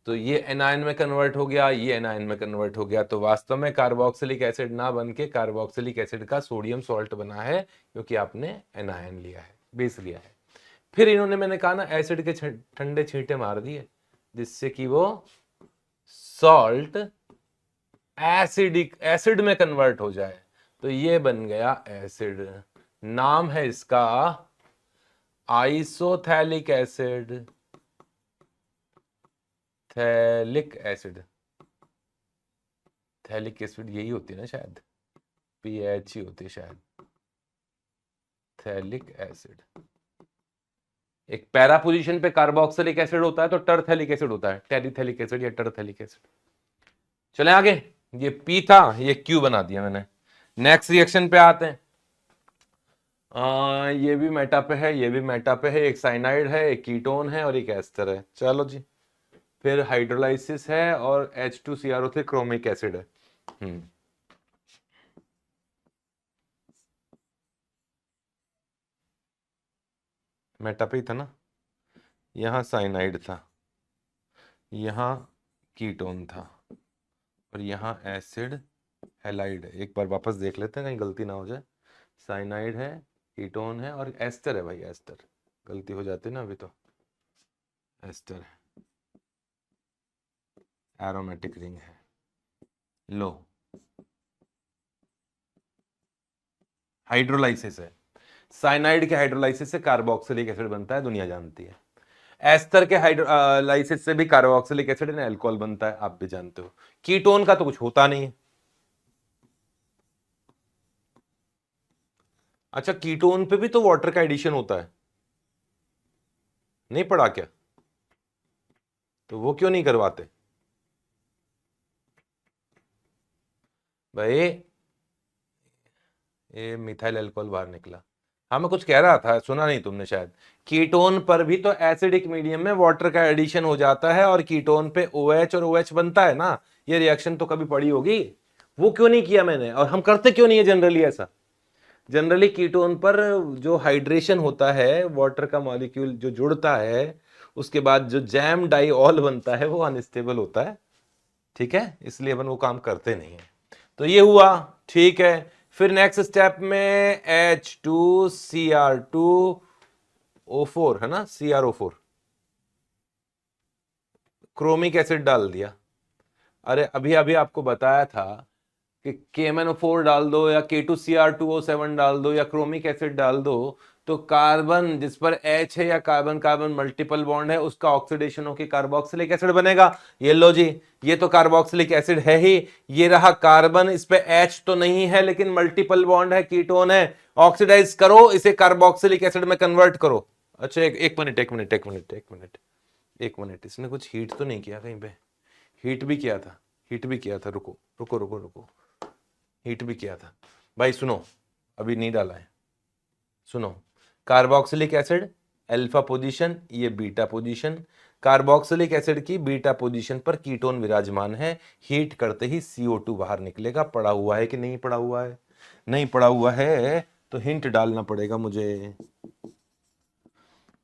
तो ये एनायन में कन्वर्ट हो गया, ये एनायन में कन्वर्ट हो गया। तो वास्तव में कार्बोक्सिलिक एसिड ना बन के कार्बोक्सिलिक एसिड का सोडियम सॉल्ट बना है क्योंकि आपने एनायन लिया है, बेस लिया है। फिर इन्होंने, मैंने कहा ना, एसिड के ठंडे छींटे मार दिए जिससे कि वो सॉल्ट एसिड में कन्वर्ट हो जाए, तो ये बन गया एसिड। नाम है इसका isophthalic acid, phthalic acid. Phthalic acid यही होती है ना शायद, पीएच ही होती है शायद, थैलिक एसिड। एक पैरा पोजीशन पे कार्बोक्सिलिक एसिड होता है तो टरथैलिक एसिड होता है, टेरिथैलिक एसिड या टरथैलिक एसिड। चले आगे, ये पी था, ये क्यू बना दिया मैंने। नेक्स्ट रिएक्शन पे आते हैं। ये भी मेटा पे है, ये भी मेटा पे है, एक साइनाइड है, एक कीटोन है और एक एस्टर है। चलो जी, फिर हाइड्रोलाइसिस है और H2CrO3 क्रोमिक एसिड है। मेटा पे ही था ना, यहाँ साइनाइड था, यहाँ कीटोन था और यहाँ एसिड हैलाइड है। एक बार वापस देख लेते हैं कहीं गलती ना हो जाए। साइनाइड है, कीटोन है और एस्टर है भाई, एस्टर। गलती हो जाती है ना अभी तो। एस्टर है, एरोमेटिक रिंग है। लो, हाइड्रोलाइसिस है, साइनाइड के हाइड्रोलाइसिस से कार्बोक्सिलिक एसिड बनता है, दुनिया जानती है। एस्टर के हाइड्रोलाइसिस से भी कार्बोक्सिलिक एसिड एंड अल्कोहल बनता है, आप भी जानते हो। कीटोन का तो कुछ होता नहीं है। अच्छा, कीटोन पे भी तो वाटर का एडिशन होता है, नहीं पढ़ा क्या? तो वो क्यों नहीं करवाते भाई? ये मिथाइल अल्कोहल बाहर निकला। हाँ, मैं कुछ कह रहा था, सुना नहीं तुमने शायद। कीटोन पर भी तो एसिडिक मीडियम में वाटर का एडिशन हो जाता है और कीटोन पे OH और OH बनता है ना। ये रिएक्शन तो कभी पड़ी होगी, वो क्यों नहीं किया मैंने? और हम करते क्यों नहीं है जनरली ऐसा? जनरली कीटोन पर जो हाइड्रेशन होता है, वाटर का मॉलिक्यूल जो जुड़ता है, उसके बाद जो जैम डाइऑल बनता है वो अनस्टेबल होता है, ठीक है, इसलिए अपन वो काम करते नहीं है। तो ये हुआ, ठीक है। फिर नेक्स्ट स्टेप में H2Cr2O4 है ना, CrO4, क्रोमिक एसिड डाल दिया। अरे अभी अभी आपको बताया था कि KMnO4 डाल दो या K2Cr2O7 डाल दो या क्रोमिक एसिड डाल दो, तो कार्बन जिस पर H है या कार्बन कार्बन मल्टीपल बॉन्ड है, उसका ऑक्सीडेशन होकर कार्बोक्सिलिक एसिड बनेगा। ये लो जी, ये तो कार्बोक्सिलिक एसिड है ही। ये रहा कार्बन, इस पे H तो नहीं है लेकिन मल्टीपल बॉन्ड है, कीटोन है। ऑक्सीडाइज करो इसे, कार्बोक्सिलिक एसिड में कन्वर्ट करो। अच्छा, एक मिनट एक मिनट एक मिनट एक मिनट एक मिनट, इसने कुछ हीट तो नहीं किया कहीं पे? हीट भी किया था, हीट भी किया था। रुको रुको रुको रुको, हीट भी किया था भाई। सुनो, अभी नहीं डाला है, सुनो। कार्बोक्सिलिक एसिड अल्फा पोजीशन, ये बीटा पोजीशन। कार्बोक्सिलिक एसिड की बीटा पोजीशन पर कीटोन विराजमान है। हीट करते ही CO2 बाहर निकलेगा। पड़ा हुआ है कि नहीं पड़ा हुआ है? नहीं पड़ा हुआ है तो हिंट डालना पड़ेगा मुझे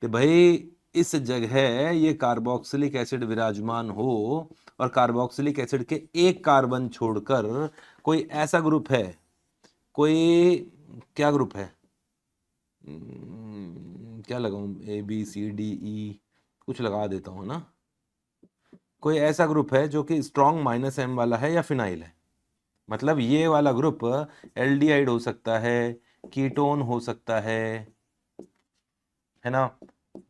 कि भाई इस जगह ये कार्बोक्सिलिक एसिड विराजमान हो और कार्बोक्सिलिक एसिड के एक कार्बन छोड़कर कोई ऐसा ग्रुप है, कोई क्या ग्रुप है, क्या लगाऊं, ABCDE कुछ लगा देता हूं ना। कोई ऐसा ग्रुप है जो कि स्ट्रॉन्ग -M वाला है या फिनाइल है। मतलब ये वाला ग्रुप एल्डिहाइड हो सकता है, कीटोन हो सकता है ना,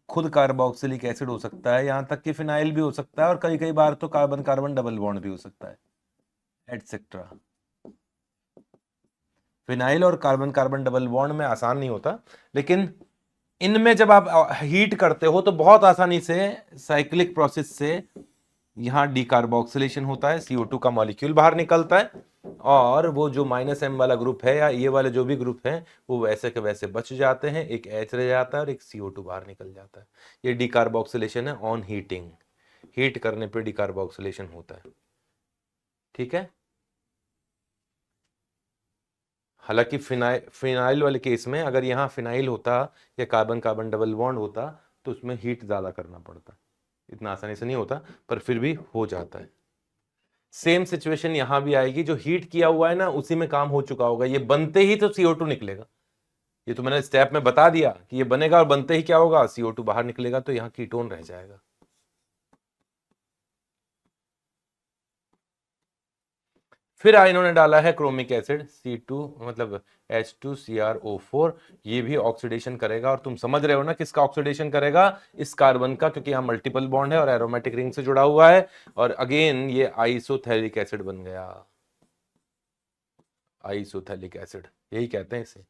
खुद कार्बोक्सिलिक एसिड हो सकता है, यहां तक कि फिनाइल भी हो सकता है और कई कई बार तो कार्बन कार्बन डबल बॉन्ड भी हो सकता है, एटसेट्रा। फिनाइल और कार्बन कार्बन डबल बॉन्ड में आसान नहीं होता, लेकिन इनमें जब आप हीट करते हो तो बहुत आसानी से साइक्लिक प्रोसेस से यहां डीकार्बोक्सिलेशन होता है, CO2 का मॉलिक्यूल बाहर निकलता है और वो जो -M वाला ग्रुप है या ये वाले जो भी ग्रुप हैं वो वैसे के वैसे बच जाते हैं। एक H रह जाता है और एक CO2 बाहर निकल जाता है। ये डीकार्बोक्सिलेशन है ऑन हीटिंग। हीट करने पे डीकार्बोक्सिलेशन होता है, ठीक है। हालांकि फिनाइल वाले केस में अगर यहाँ फिनाइल होता या कार्बन कार्बन डबल बॉन्ड होता तो उसमें हीट ज्यादा करना पड़ता, इतना आसानी से नहीं होता, पर फिर भी हो जाता है। सेम सिचुएशन यहां भी आएगी, जो हीट किया हुआ है ना उसी में काम हो चुका होगा, ये बनते ही तो CO2 निकलेगा। ये तो मैंने स्टेप में बता दिया कि ये बनेगा और बनते ही क्या होगा, CO2 बाहर निकलेगा, तो यहाँ कीटोन रह जाएगा। फिर इन्होंने डाला है क्रोमिक एसिड C2 मतलब H2CrO4, ये भी ऑक्सीडेशन करेगा। और तुम समझ रहे हो ना किसका ऑक्सीडेशन करेगा, इस कार्बन का, क्योंकि यहाँ मल्टीपल बॉन्ड है और एरोमेटिक रिंग से जुड़ा हुआ है। और अगेन ये आइसोथैलिक एसिड बन गया, आइसोथैलिक एसिड यही कहते हैं इसे।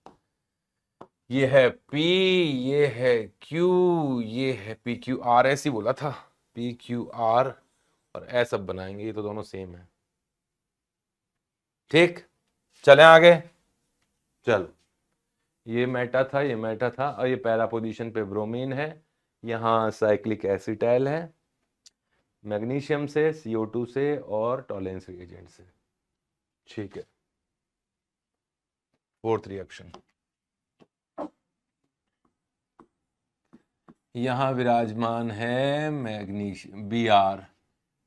ये है P, ये है Q, ये है PQR, ऐसे ही बोला था PQR और S अब बनाएंगे, ये तो दोनों सेम है। ठीक, चलें आगे। चलो, ये मेटा था, ये मेटा था, और ये पहला पोजीशन पे ब्रोमीन है, यहाँ साइक्लिक एसिटाइल है, मैग्नीशियम से, CO2 से और टॉलेंस रिएजेंट से। ठीक है, फोर्थ रिएक्शन। यहाँ विराजमान है मैग्नीशियम Br,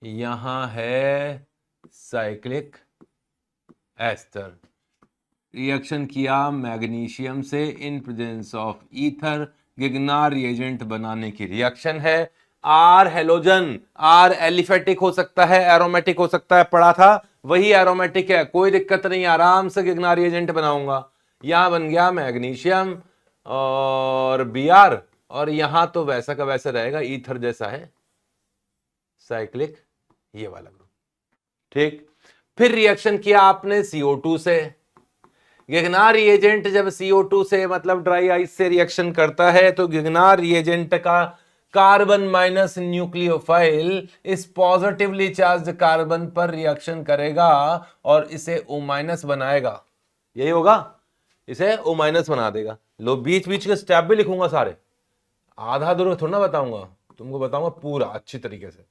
यहाँ है साइक्लिक एस्टर। रिएक्शन किया मैग्नीशियम से in presence of ether, Grignard reagent बनाने की रिएक्शन है। आर हेलोजन, आर एलिफेटिक हो सकता है, एरोमेटिक हो सकता है, पढ़ा था, वही एरोमेटिक है, कोई दिक्कत नहीं, आराम से गिगनार रिएजेंट बनाऊंगा। यहां बन गया मैग्नीशियम और Br, और यहां तो वैसा का वैसा रहेगा, ईथर जैसा है, साइक्लिक ये वाला ग्रुप। ठीक, फिर रिएक्शन किया आपने CO2 से। गिगनार रिएजेंट जब CO2 से मतलब ड्राई आइस से रिएक्शन करता है तो गिगनार रिएजेंट का कार्बन माइनस न्यूक्लियोफाइल इस पॉजिटिवली चार्ज्ड कार्बन पर रिएक्शन करेगा और इसे O माइनस बनाएगा। यही होगा, इसे O माइनस बना देगा। लो, बीच बीच के स्टेप भी लिखूंगा सारे, आधा अधूरा थोड़ा ना बताऊंगा, तुमको बताऊंगा पूरा अच्छी तरीके से।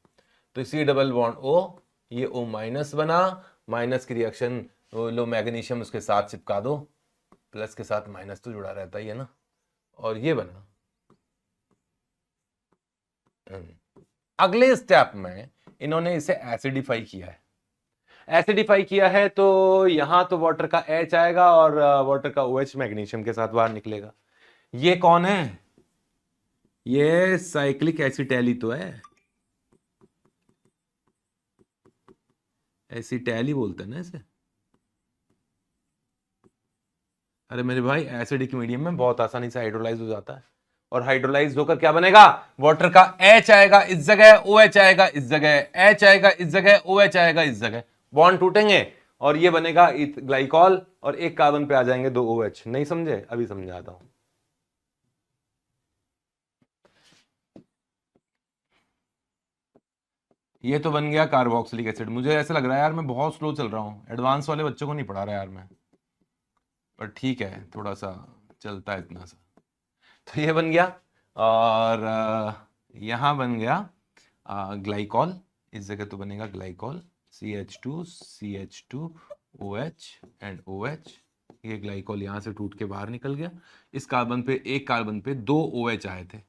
तो C डबल बॉन्ड O, ये O माइनस बना, माइनस की रिएक्शन लो मैग्नीशियम उसके साथ चिपका दो, प्लस के साथ माइनस तो जुड़ा रहता ही है ना, और ये बना। अगले स्टेप में इन्होंने इसे एसिडिफाई किया है। एसिडिफाई किया है तो यहां तो वाटर का H आएगा और वाटर का OH मैग्नीशियम के साथ बाहर निकलेगा। ये कौन है, ये साइक्लिक एसिटाइल ही तो है, एसिटाइल ही बोलते हैं ना इसे। अरे मेरे भाई, एसिडिक मीडियम में बहुत आसानी से हाइड्रोलाइज हो जाता है, और हाइड्रोलाइज होकर क्या बनेगा, वाटर का H आएगा इस जगह, OH आएगा इस जगह, H आएगा इस जगह, OH आएगा इस जगह, बॉन्ड टूटेंगे और ये बनेगा ग्लाइकॉल, और एक कार्बन पे आ जाएंगे 2 OH। नहीं समझे, अभी समझाता हूं। ये तो बन गया कार्बोक्सिलिक एसिड। मुझे ऐसा लग रहा है यार मैं बहुत स्लो चल रहा हूँ, एडवांस वाले बच्चों को नहीं पढ़ा रहा यार मैं, पर ठीक है, थोड़ा सा चलता है इतना सा। तो ये बन गया, और यहां बन गया ग्लाइकॉल, इस जगह तो बनेगा glycol, CH2 CH2 OH and OH। ये ग्लाइकॉल यहां से टूट के बाहर निकल गया। इस कार्बन पे, एक कार्बन पे 2 OH आए थे,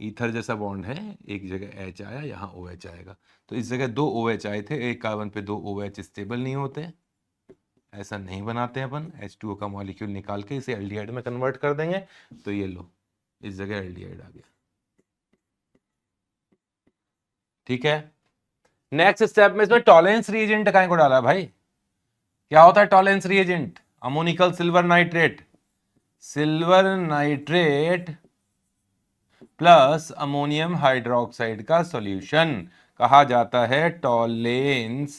ईथर जैसा बॉन्ड है, एक जगह H आया, यहाँ OH आएगा, तो इस जगह 2 OH आए थे, एक कार्बन पे 2 OH स्टेबल नहीं होते, ऐसा नहीं बनाते हैं अपन। H2O का मॉलिक्यूल निकाल के इसे एल्डिहाइड में कन्वर्ट कर देंगे, तो ये लो, इस जगह एल्डिहाइड आ गया। ठीक है, नेक्स्ट स्टेप में इसमें टॉलेंस रिएजेंट कहीं को डाला भाई। क्या होता है Tollens reagent, ammoniacal silver nitrate, silver nitrate plus ammonium hydroxide का सॉल्यूशन कहा जाता है Tollens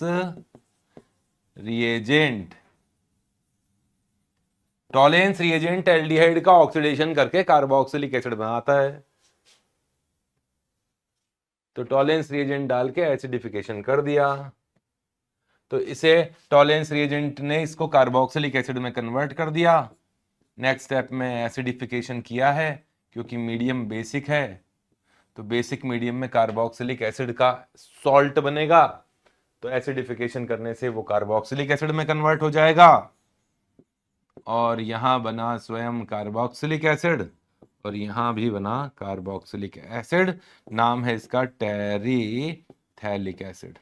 reagent. Tollens reagent aldehyde का ऑक्सीडेशन करके कार्बोक्सिलिक एसिड बनाता है, तो टॉलेंस रिएजेंट डाल के एसिडिफिकेशन कर दिया, तो इसे टॉलेंस रिएजेंट ने इसको कार्बोक्सिलिक एसिड में कन्वर्ट कर दिया। नेक्स्ट स्टेप में एसिडिफिकेशन किया है, क्योंकि मीडियम बेसिक है, तो बेसिक मीडियम में कार्बोक्सिलिक एसिड का सॉल्ट बनेगा, तो एसिडिफिकेशन करने से वो कार्बोक्सिलिक एसिड में कन्वर्ट हो जाएगा, और यहां बना स्वयं कार्बोक्सिलिक एसिड, और यहां भी बना कार्बोक्सिलिक एसिड, नाम है इसका टेरिथैलिक एसिड।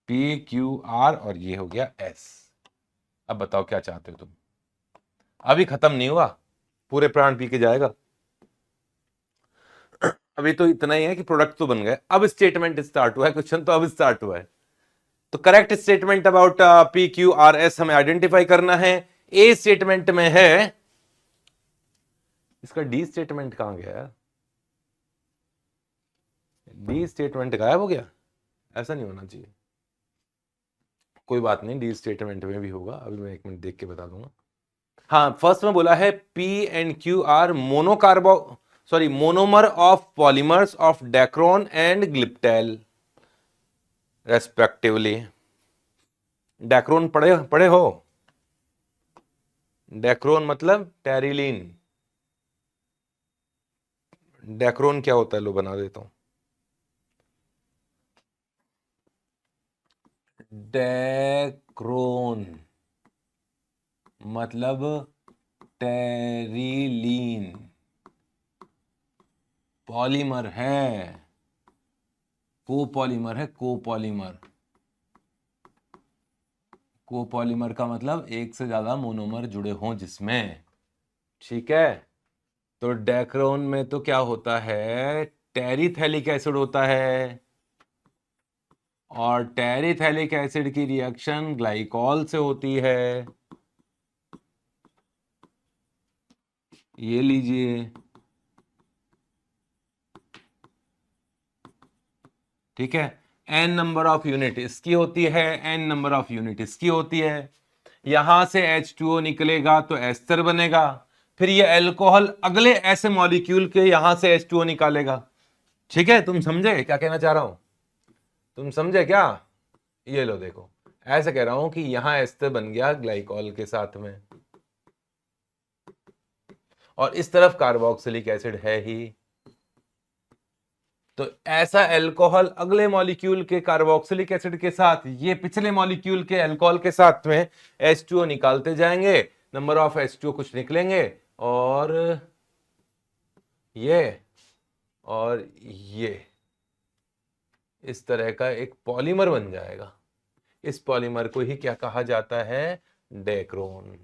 PQR और ये हो गया S। अब बताओ क्या चाहते हो तुम, अभी खत्म नहीं हुआ, पूरे प्राण पी के जाएगा। अभी तो इतना ही है कि प्रोडक्ट तो बन गए, अब स्टेटमेंट स्टार्ट हुआ है, क्वेश्चन तो अब स्टार्ट हुआ है। तो correct statement about P Q R S हमें आइडेंटिफाई करना है। ए स्टेटमेंट में है, इसका डी स्टेटमेंट कहां गया यार? डी स्टेटमेंट गायब हो गया, ऐसा नहीं होना चाहिए। कोई बात नहीं, डी स्टेटमेंट में भी होगा, अभी मैं 1 मिनट देख के बता दूंगा। हाँ, फर्स्ट में बोला है P and Q R monomer of polymers of Dacron and glyptal respectively. Dacron पढ़े पढ़े हो? डेक्रोन मतलब टेरिलीन। डेक्रोन क्या होता है, लो बना देता हूं। डेक्रोन मतलब टेरिलीन पॉलीमर है, कोपॉलीमर है, कोपॉलीमर। कोपॉलीमर का मतलब एक से ज्यादा मोनोमर जुड़े हों जिसमें, ठीक है। तो डेक्रोन में तो क्या होता है, टेरिथैलिक एसिड होता है, और टेरिथैलिक एसिड की रिएक्शन ग्लाइकॉल से होती है। ये लीजिए, ठीक है। एन नंबर ऑफ यूनिट इसकी होती है, एन नंबर ऑफ यूनिट इसकी होती है। यहां से H2O निकलेगा तो एस्टर बनेगा, फिर ये अल्कोहल अगले ऐसे मॉलिक्यूल के यहां से H2O निकालेगा। ठीक है, तुम समझे क्या कहना चाह रहा हूं? तुम समझे क्या? ये लो देखो, ऐसे कह रहा हूं कि यहां एस्टर बन गया ग्लाइकॉल के साथ में, और इस तरफ कार्बोक्सिलिक एसिड है ही। तो ऐसा अल्कोहल अगले मॉलिक्यूल के कार्बोक्सिलिक एसिड के साथ ये पिछले मॉलिक्यूल के अल्कोहल के साथ में H2O निकालते जाएंगे, नंबर ऑफ H2O कुछ निकलेंगे, और ये इस तरह का एक पॉलीमर बन जाएगा। इस पॉलीमर को ही क्या कहा जाता है? डेक्रोन।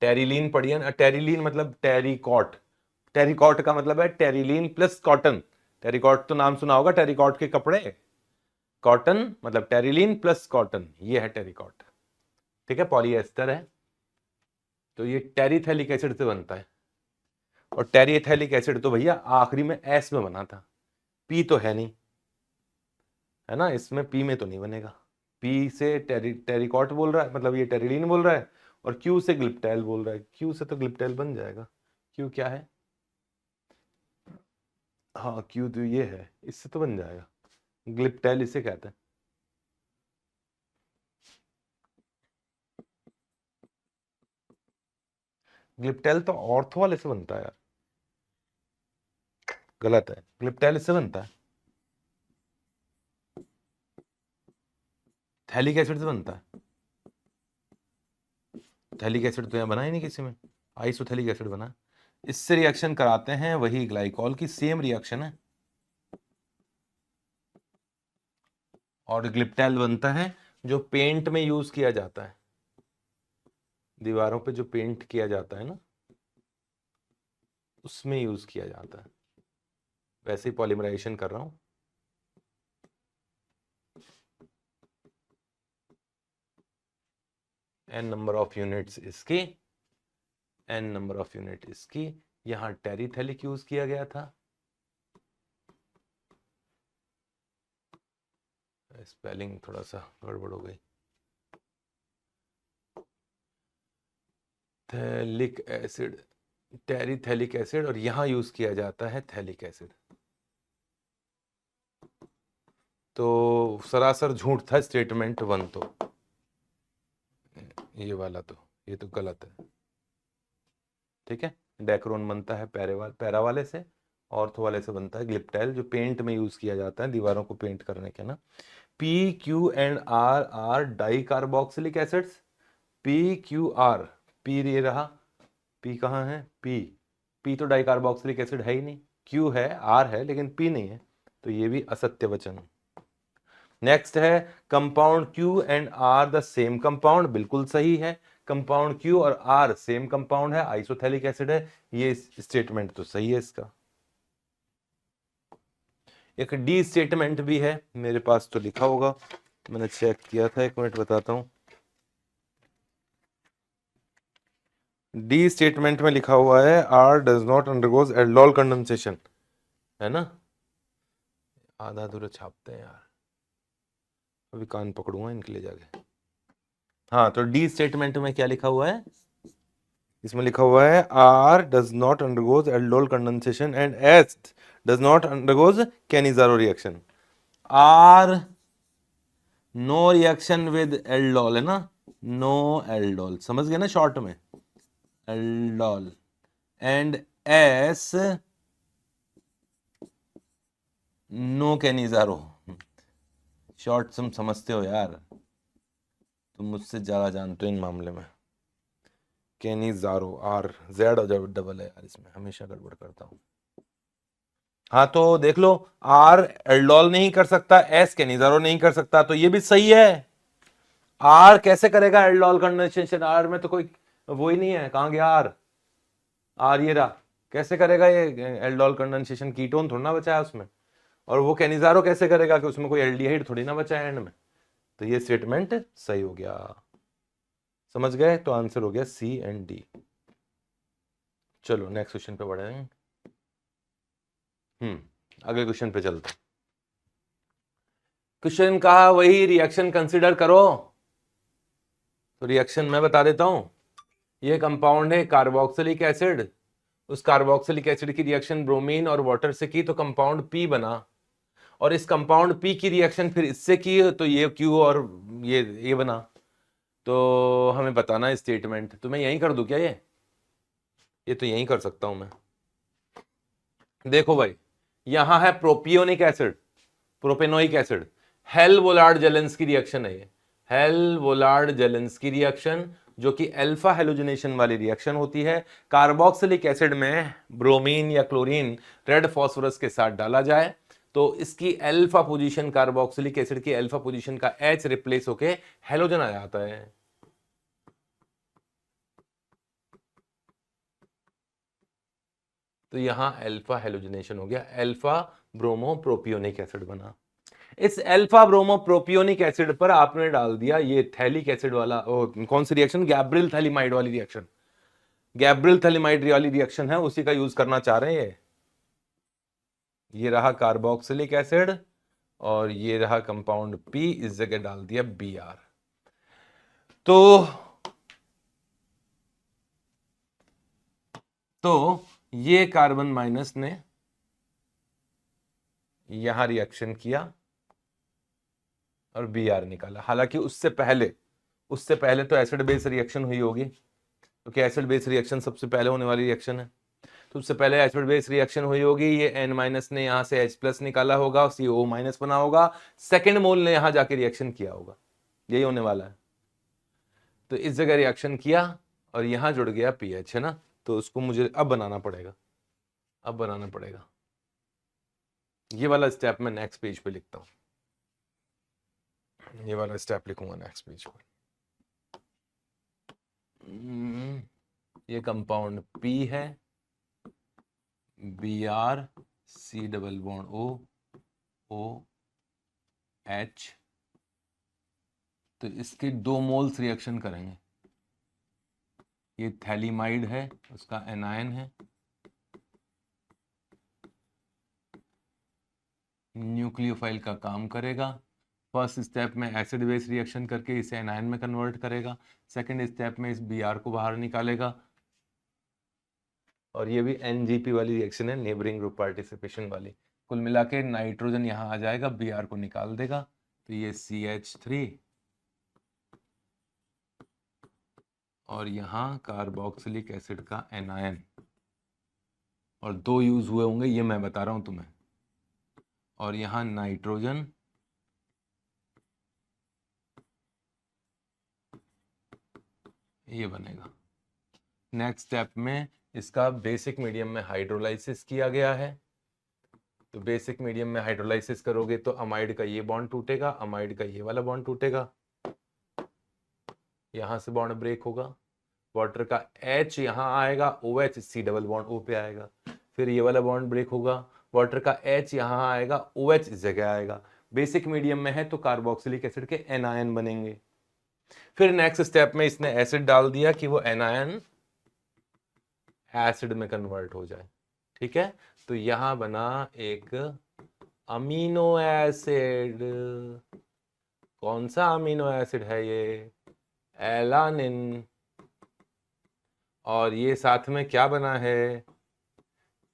टेरिलीन पढ़िए ना, टेरिलीन मतलब टेरिकॉट। टेरिकॉट का मतलब है टेरिलीन प्लस कॉटन। टेरिकॉट तो नाम सुना होगा, टेरिकॉट के कपड़े। कॉटन मतलब टेरिलीन प्लस कॉटन, ये है टेरिकॉट, ठीक है। पॉलीएस्टर है, तो ये टेरिथैलिक एसिड से बनता है, और टेरिथैलिक एसिड तो भैया आखिरी में एस में बना था, पी तो है नहीं, है ना, इसमें पी में तो नहीं बनेगा। पी से टेरिकॉट बोल रहा है, मतलब ये टेरिलीन बोल रहा है, और क्यू से ग्लिप्टेल बोल रहा है, क्यू से तो ग्लिप्टेल बन जाएगा। क्यू क्या है? हाँ, क्यू तो ये है, इससे तो बन जाएगा। ग्लिप्टेल इसे कहते हैं। ग्लिप्टेल तो ऑर्थो वाले से बनता है यार, गलत है, ग्लिप्टेल इससे बनता है, थैलिक एसिड से बनता है। थैलिक एसिड तो यहाँ बना ही नहीं किसी में, आइसोथैलिक एसिड बना। इससे रिएक्शन कराते हैं, वही ग्लाइकॉल की सेम रिएक्शन है, और ग्लिप्टेल बनता है जो पेंट में यूज किया जाता है, दीवारों पे जो पेंट किया जाता है ना, उसमें यूज किया जाता है। वैसे ही पॉलीमराइजेशन कर रहा हूं। एन नंबर ऑफ यूनिट्स इसकी, एन नंबर ऑफ यूनिट इसकी। यहां टेरिथैलिक यूज किया गया था, स्पेलिंग थोड़ा सा गड़बड़ हो गई। थैलिक एसिड, टेरिथैलिक एसिड, और यहां यूज किया जाता है थैलिक एसिड। तो सरासर झूठ था स्टेटमेंट 1 तो, ये वाला तो, ये तो गलत है, ठीक है। डेक्रोन बनता है पैरा वाले से, ऑर्थो वाले से बनता है ग्लिप्टेल, जो पेंट में यूज किया जाता है दीवारों को पेंट करने के ना। P Q and R are dicarboxylic acids. P Q R, P ये रहा, पी कहाँ है? पी तो डाई कार्बोक्सिलिक एसिड है ही नहीं, क्यू है, आर है, लेकिन पी नहीं है, तो ये भी असत्य वचन। नेक्स्ट है compound Q and R the same compound, बिल्कुल सही है। कंपाउंड क्यू और आर सेम कंपाउंड है, आइसोथैलिक एसिड है, ये स्टेटमेंट तो सही है इसका। एक डी स्टेटमेंट भी है मेरे पास, तो लिखा होगा, मैंने चेक किया था, एक मिनट बताता हूं। डी स्टेटमेंट में लिखा हुआ है R does not undergoes aldol condensation, है ना। आधा अधूरा छापते हैं यार, अभी कान पकड़ूंगा इनके लिए जाके। हाँ, तो डी स्टेटमेंट में क्या लिखा हुआ है, इसमें लिखा हुआ है R does not undergoes aldol condensation and S does not undergoes Cannizzaro reaction. R no reaction with aldol, है ना, नो एल्डोल, समझ गए ना शॉर्ट में, aldol. And S no Cannizzaro, short तुम समझते हो यार, तुम मुझसे ज्यादा जानते हो इन मामले में। कैनिजारो, आर जेड और डबल है यार, इसमें हमेशा गड़बड़ करता हूं। हाँ तो देख लो, आर एल्डोल नहीं कर सकता, एस कैनिजारो नहीं कर सकता, तो ये भी सही है। आर कैसे करेगा एल्डोल कंडेंसेशन, आर में तो कोई वो ही नहीं है, कहां गया आर, आर ये रहा, कैसे करेगा ये एल्डोल कंडेंसेशन, कीटोन थोड़ा ना बचा है उसमें। और वो कैनिजारो कैसे करेगा कि उसमें कोई एल्डिहाइड थोड़ी ना बचा है एंड में। तो ये स्टेटमेंट सही हो गया, समझ गए, तो आंसर हो गया सी एंड डी। चलो नेक्स्ट क्वेश्चन पे बढ़ेंगे। अगले क्वेश्चन पे चलते हैं। क्वेश्चन कहा वही रिएक्शन कंसीडर करो, तो रिएक्शन मैं बता देता हूं। ये कंपाउंड है कार्बोक्सिलिक एसिड, उस कार्बोक्सिलिक एसिड की रिएक्शन ब्रोमीन और वाटर से की तो कंपाउंड पी बना, और इस कंपाउंड पी की रिएक्शन फिर इससे की तो ये क्यू और ये बना। तो हमें बताना है स्टेटमेंट, तो मैं यहीं कर दूं क्या, ये तो यहीं कर सकता हूं मैं। देखो भाई, यहां है propionic acid, propanoic acid, Hell Volhard Zelinsky की रिएक्शन है ये, हेल वोलार्ड जेलेंस की रिएक्शन, जो कि अल्फा हेलोजिनेशन वाली रिएक्शन होती है। कार्बोक्सिलिक एसिड में ब्रोमीन या क्लोरीन रेड फास्फोरस के साथ डाला जाए तो इसकी अल्फा पोजीशन, कार्बोक्सिलिक एसिड की अल्फा पोजीशन का H रिप्लेस होके हेलोजन आ जाता है। तो यहां अल्फा हेलोजिनेशन हो गया, अल्फा ब्रोमो प्रोपियोनिक एसिड बना। इस अल्फा ब्रोमो प्रोपियोनिक एसिड पर आपने डाल दिया ये थैलिक एसिड वाला, कौन सी रिएक्शन, गैब्रियल थैलिमाइड वाली रिएक्शन, गैब्रियल थैलिमाइड वाली रिएक्शन है, उसी का यूज करना चाह रहे हैं। ये रहा कार्बोक्सिलिक एसिड और ये रहा कंपाउंड पी, इस जगह डाल दिया Br। तो ये कार्बन माइनस ने यहां रिएक्शन किया और Br निकाला। हालांकि उससे पहले तो एसिड बेस रिएक्शन हुई होगी, क्योंकि एसिड बेस रिएक्शन सबसे पहले होने वाली रिएक्शन है। तो उससे पहले एसिड बेस रिएक्शन हुई होगी, ये N माइनस ने यहां से H प्लस निकाला होगा, CO माइनस बना होगा, सेकेंड मोल ने यहां जाके रिएक्शन किया होगा, यही होने वाला है। तो इस जगह रिएक्शन किया और यहां जुड़ गया पीएच, है ना। तो उसको मुझे अब बनाना पड़ेगा, ये वाला स्टेप मैं नेक्स्ट पेज पे लिखता हूं, ये वाला स्टेप लिखूंगा नेक्स्ट पेज पर। ये कंपाउंड पी है, Br C double bond O H, तो इसके 2 मोल्स रिएक्शन करेंगे। ये थैलिमाइड है, उसका एनायन है, न्यूक्लियोफाइल का काम करेगा। फर्स्ट स्टेप में एसिड बेस रिएक्शन करके इसे एनायन में कन्वर्ट करेगा, सेकंड स्टेप में इस Br को बाहर निकालेगा, और ये भी NGP वाली रिएक्शन है, नेबरिंग ग्रुप पार्टिसिपेशन वाली। कुल मिला के नाइट्रोजन यहां आ जाएगा, Br को निकाल देगा, तो ये CH3 और यहां कार्बोक्सिलिक एसिड का एनायन, और 2 यूज हुए होंगे ये मैं बता रहा हूं तुम्हें, और यहां नाइट्रोजन, ये बनेगा। नेक्स्ट स्टेप में इसका बेसिक मीडियम में हाइड्रोलाइसिस किया गया है, तो बेसिक मीडियम में हाइड्रोलाइसिस करोगे तो अमाइड का ये बॉन्ड टूटेगा, अमाइड का ये वाला बॉन्ड टूटेगा, यहां से बॉन्ड ब्रेक होगा, वाटर का H यहां आएगा, OH C double bond O पे आएगा, फिर ये वाला बॉन्ड ब्रेक होगा, वाटर का H यहाँ आएगा, OH इस जगह आएगा। बेसिक मीडियम में है तो कार्बोक्सिलिक एसिड के एनायन बनेंगे। फिर नेक्स्ट स्टेप में इसने एसिड डाल दिया कि वो एनायन एसिड में कन्वर्ट हो जाए। ठीक है, तो यहां बना एक अमीनो एसिड। कौन सा अमीनो एसिड है ये? एलानिन। और ये साथ में क्या बना है?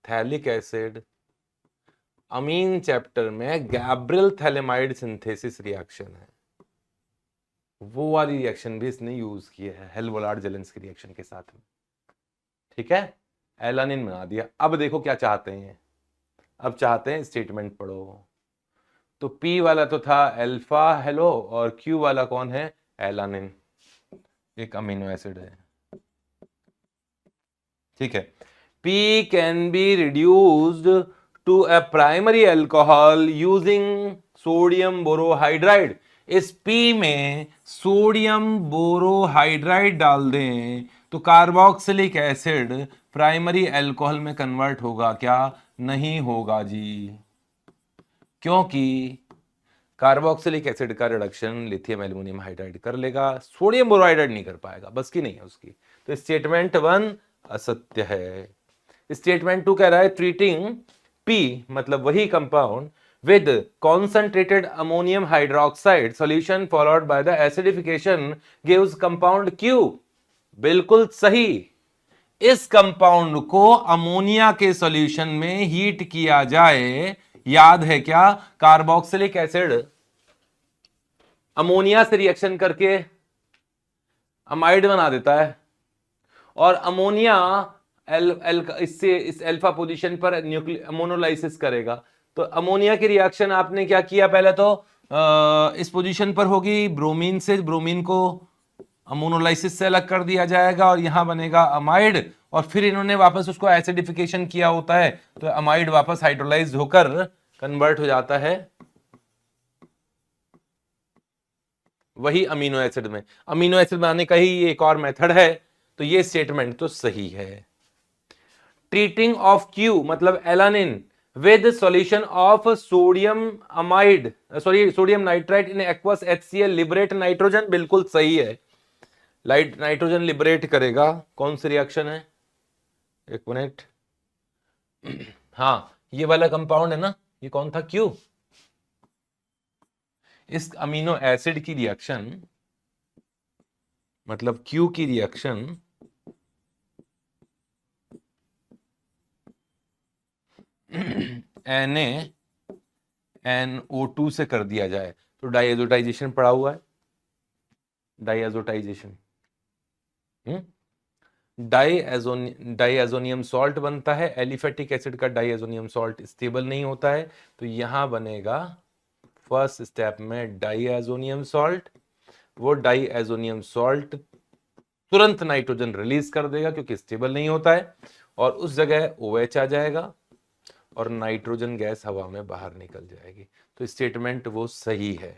Phthalic acid. अमीन चैप्टर में गैब्रियल थैलेमाइड सिंथेसिस रिएक्शन है, वो वाली रिएक्शन भी इसने यूज की है हेल्वोलार्ड जेलेंस्की रिएक्शन के साथ में। ठीक है, एलानिन बना दिया। अब देखो क्या चाहते हैं, अब चाहते हैं स्टेटमेंट पढ़ो। तो P वाला तो था अल्फा हेलो, और Q वाला कौन है? एलानिन, एक अमीनो एसिड है। ठीक है, P can be reduced to a primary alcohol using sodium borohydride. इस P में सोडियम बोरोहाइड्राइड डाल दें तो कार्बोक्सिलिक एसिड प्राइमरी अल्कोहल में कन्वर्ट होगा क्या? नहीं होगा जी, क्योंकि कार्बोक्सिलिक एसिड का रिडक्शन लिथियम एल्युमिनियम हाइड्राइड कर लेगा, सोडियम बोरोहाइड्राइड नहीं कर पाएगा, बस की नहीं है उसकी। तो स्टेटमेंट 1 असत्य है। स्टेटमेंट 2 कह रहा है ट्रीटिंग P मतलब वही compound with concentrated ammonium hydroxide solution followed by the acidification gives compound Q। बिल्कुल सही। इस कंपाउंड को अमोनिया के सॉल्यूशन में हीट किया जाए, याद है क्या? कार्बोक्सिलिक एसिड अमोनिया से रिएक्शन करके अमाइड बना देता है, और अमोनिया इससे इस अल्फा पोजीशन पर अमोनोलाइसिस करेगा। तो अमोनिया की रिएक्शन आपने क्या किया? पहले तो इस पोजीशन पर होगी ब्रोमीन से, ब्रोमीन को अमोनोलाइसिस से अलग कर दिया जाएगा और यहां बनेगा अमाइड, और फिर इन्होंने वापस उसको एसिडिफिकेशन किया होता है तो अमाइड वापस हाइड्रोलाइज्ड होकर कन्वर्ट हो जाता है वही अमीनो एसिड में। अमीनो एसिड बनाने का ही एक और मेथड है, तो ये स्टेटमेंट तो सही है। ट्रीटिंग ऑफ Q मतलब alanine with solution of sodium amide, sorry sodium nitrite in aqueous HCl liberate nitrogen, बिल्कुल सही है। लाइट नाइट्रोजन लिबरेट करेगा। कौन सी रिएक्शन है? एक मिनट। हाँ, ये वाला कंपाउंड है ना, ये कौन था? Q। इस अमीनो एसिड की रिएक्शन मतलब Q की रिएक्शन NaNO2 से कर दिया जाए तो डाइएजोटाइजेशन पड़ा हुआ है, डाइएजोटाइजेशन। डाइएजोनियम सॉल्ट बनता है, एलिफेटिक एसिड का डाइएजोनियम सॉल्ट स्टेबल नहीं होता है, तो यहां बनेगा फर्स्ट स्टेप में डाइएजोनियम सॉल्ट। वो डाइएजोनियम सॉल्ट तुरंत नाइट्रोजन रिलीज कर देगा क्योंकि स्टेबल नहीं होता है, और उस जगह OH आ जाएगा और नाइट्रोजन गैस हवा में बाहर निकल जाएगी। तो स्टेटमेंट वो सही है,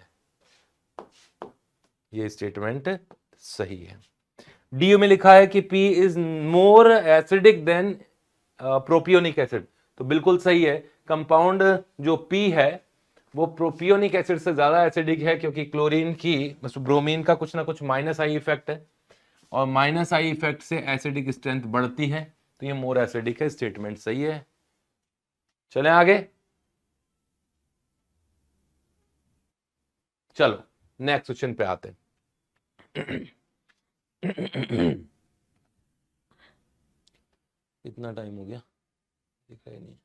ये स्टेटमेंट सही है। DU में लिखा है कि P is more acidic then propionic acid, तो बिल्कुल सही है। कंपाउंड जो P है वो प्रोपियोनिक एसिड से ज्यादा एसिडिक है, क्योंकि क्लोरीन की ब्रोमीन का कुछ ना कुछ माइनस आई इफेक्ट है, और माइनस आई इफेक्ट से एसिडिक स्ट्रेंथ बढ़ती है, तो ये मोर एसिडिक है। स्टेटमेंट सही है। चलें आगे। चलो नेक्स्ट क्वेश्चन पे आते हैं। कितना टाइम हो गया दिखा ही नहीं।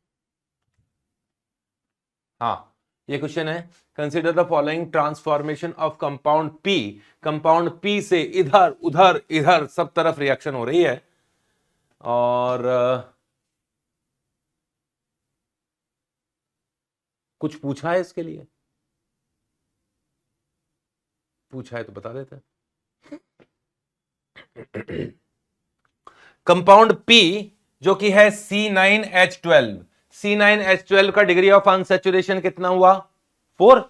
हाँ, ये क्वेश्चन है consider the following transformation of compound P। Compound P से इधर उधर इधर सब तरफ रिएक्शन हो रही है, और कुछ पूछा है इसके लिए? पूछा है तो बता देते हैं। कंपाउंड P जो कि है C9H12, C9H12 का डिग्री ऑफ अनसैचुरेशन कितना हुआ? 4।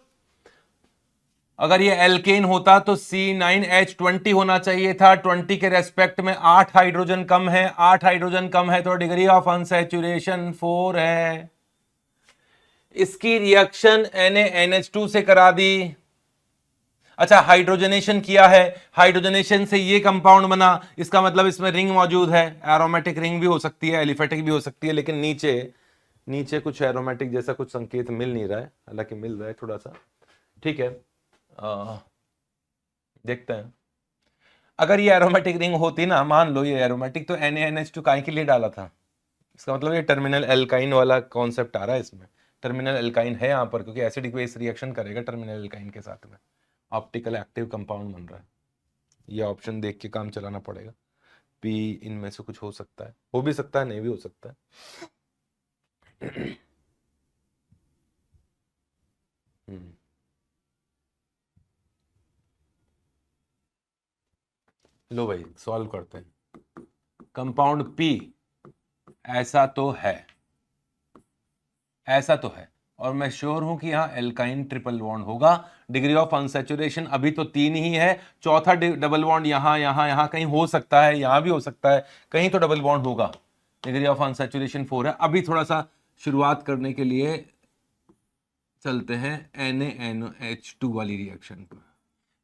अगर ये एल्केन होता तो C9H20 होना चाहिए था, 20 के रेस्पेक्ट में 8 हाइड्रोजन कम है, 8 हाइड्रोजन कम है तो डिग्री ऑफ अनसैचुरेशन 4 है। इसकी रिएक्शन NaNH2 से करा दी। अच्छा, हाइड्रोजनेशन किया है, हाइड्रोजनेशन से ये कंपाउंड बना, इसका मतलब इसमें रिंग मौजूद है। एरोमेटिक रिंग भी हो सकती है, एलिफेटिक भी हो सकती है, लेकिन नीचे नीचे कुछ एरोमेटिक जैसा कुछ संकेत मिल नहीं रहा है, हालांकि मिल रहा है थोड़ा सा। ठीक है, देखते हैं। अगर ये एरोमेटिक रिंग होती ना, मान लो ये एरोमेटिक, तो NaNH2 काहे के लिए डाला था? इसका मतलब ये टर्मिनल एल्काइन वाला कॉन्सेप्ट आ रहा है इसमें। टर्मिनल एल्काइन है यहाँ पर, क्योंकि एसिडिक बेस रिएक्शन करेगा टर्मिनल एल्काइन के साथ में, ऑप्टिकल एक्टिव कंपाउंड बन रहा है। ये ऑप्शन देख के काम चलाना पड़ेगा। पी इनमें से कुछ हो सकता है, हो भी सकता है, नहीं भी हो सकता है। लो भाई, सॉल्व करते हैं। कंपाउंड पी ऐसा तो है, ऐसा तो है, और मैं श्योर हूं कि यहां एल्काइन ट्रिपल बॉन्ड होगा। डिग्री ऑफ अनसैचुरेशन अभी तो 3 ही है, चौथा डबल बॉन्ड यहां यहां यहां कहीं हो सकता है, यहां भी हो सकता है, कहीं तो डबल बॉन्ड होगा। डिग्री ऑफ अनसैचुरेशन 4 है। अभी थोड़ा सा शुरुआत करने के लिए चलते हैं NaNH2 वाली रिएक्शन पर।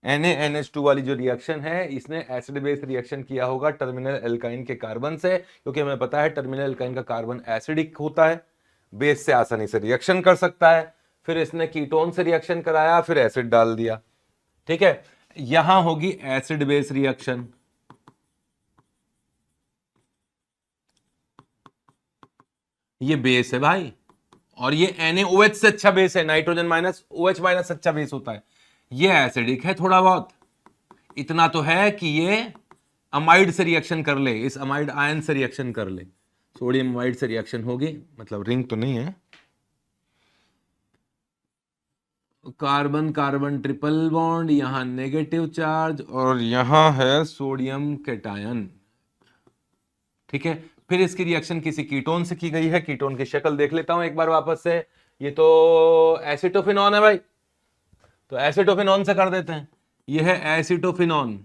NaNH2 वाली जो रिएक्शन है, इसने एसिड बेस रिएक्शन किया होगा टर्मिनल एल्काइन के कार्बन से, क्योंकि हमें पता है टर्मिनल एल्काइन का कार्बन एसिडिक होता है, बेस से आसानी से रिएक्शन कर सकता है। फिर इसने कीटोन से रिएक्शन कराया, फिर एसिड डाल दिया। ठीक है, यहां होगी एसिड बेस रिएक्शन। ये बेस है भाई, और ये NaOH से अच्छा बेस है, नाइट्रोजन माइनस OH माइनस अच्छा बेस होता है। ये एसिडिक है थोड़ा बहुत, इतना तो है कि ये अमाइड से रिएक्शन कर ले, इस अमाइड आयन से रिएक्शन कर ले, सोडियम अमाइड से रिएक्शन होगी, मतलब रिंग तो नहीं है। कार्बन कार्बन ट्रिपल बॉन्ड, यहां नेगेटिव चार्ज, और यहां है सोडियम कैटायन। ठीक है, फिर इसकी रिएक्शन किसी कीटोन से की गई है। कीटोन की शक्ल देख लेता हूं एक बार वापस से। ये तो एसिटोफिनॉन है भाई, तो एसिटोफिनॉन से कर देते हैं। ये है एसिटोफिनॉन।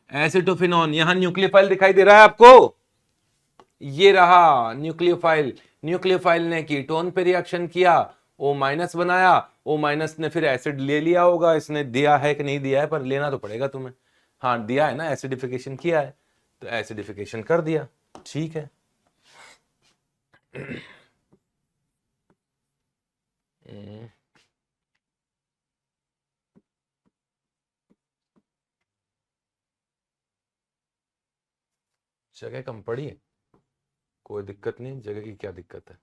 एसिटोफिनॉन, यहां न्यूक्लियोफाइल दिखाई दे रहा है आपको, ये रहा न्यूक्लियोफाइल। न्यूक्लियोफाइल ने कीटोन पे रिएक्शन किया, O माइनस बनाया, O माइनस ने फिर एसिड ले लिया होगा, इसने दिया है कि नहीं दिया है, पर लेना तो पड़ेगा तुम्हें। हाँ दिया है ना, एसिडिफिकेशन किया है, तो एसिडिफिकेशन कर दिया। ठीक है, जगह कम पड़ी है, कोई दिक्कत नहीं, जगह की क्या दिक्कत है।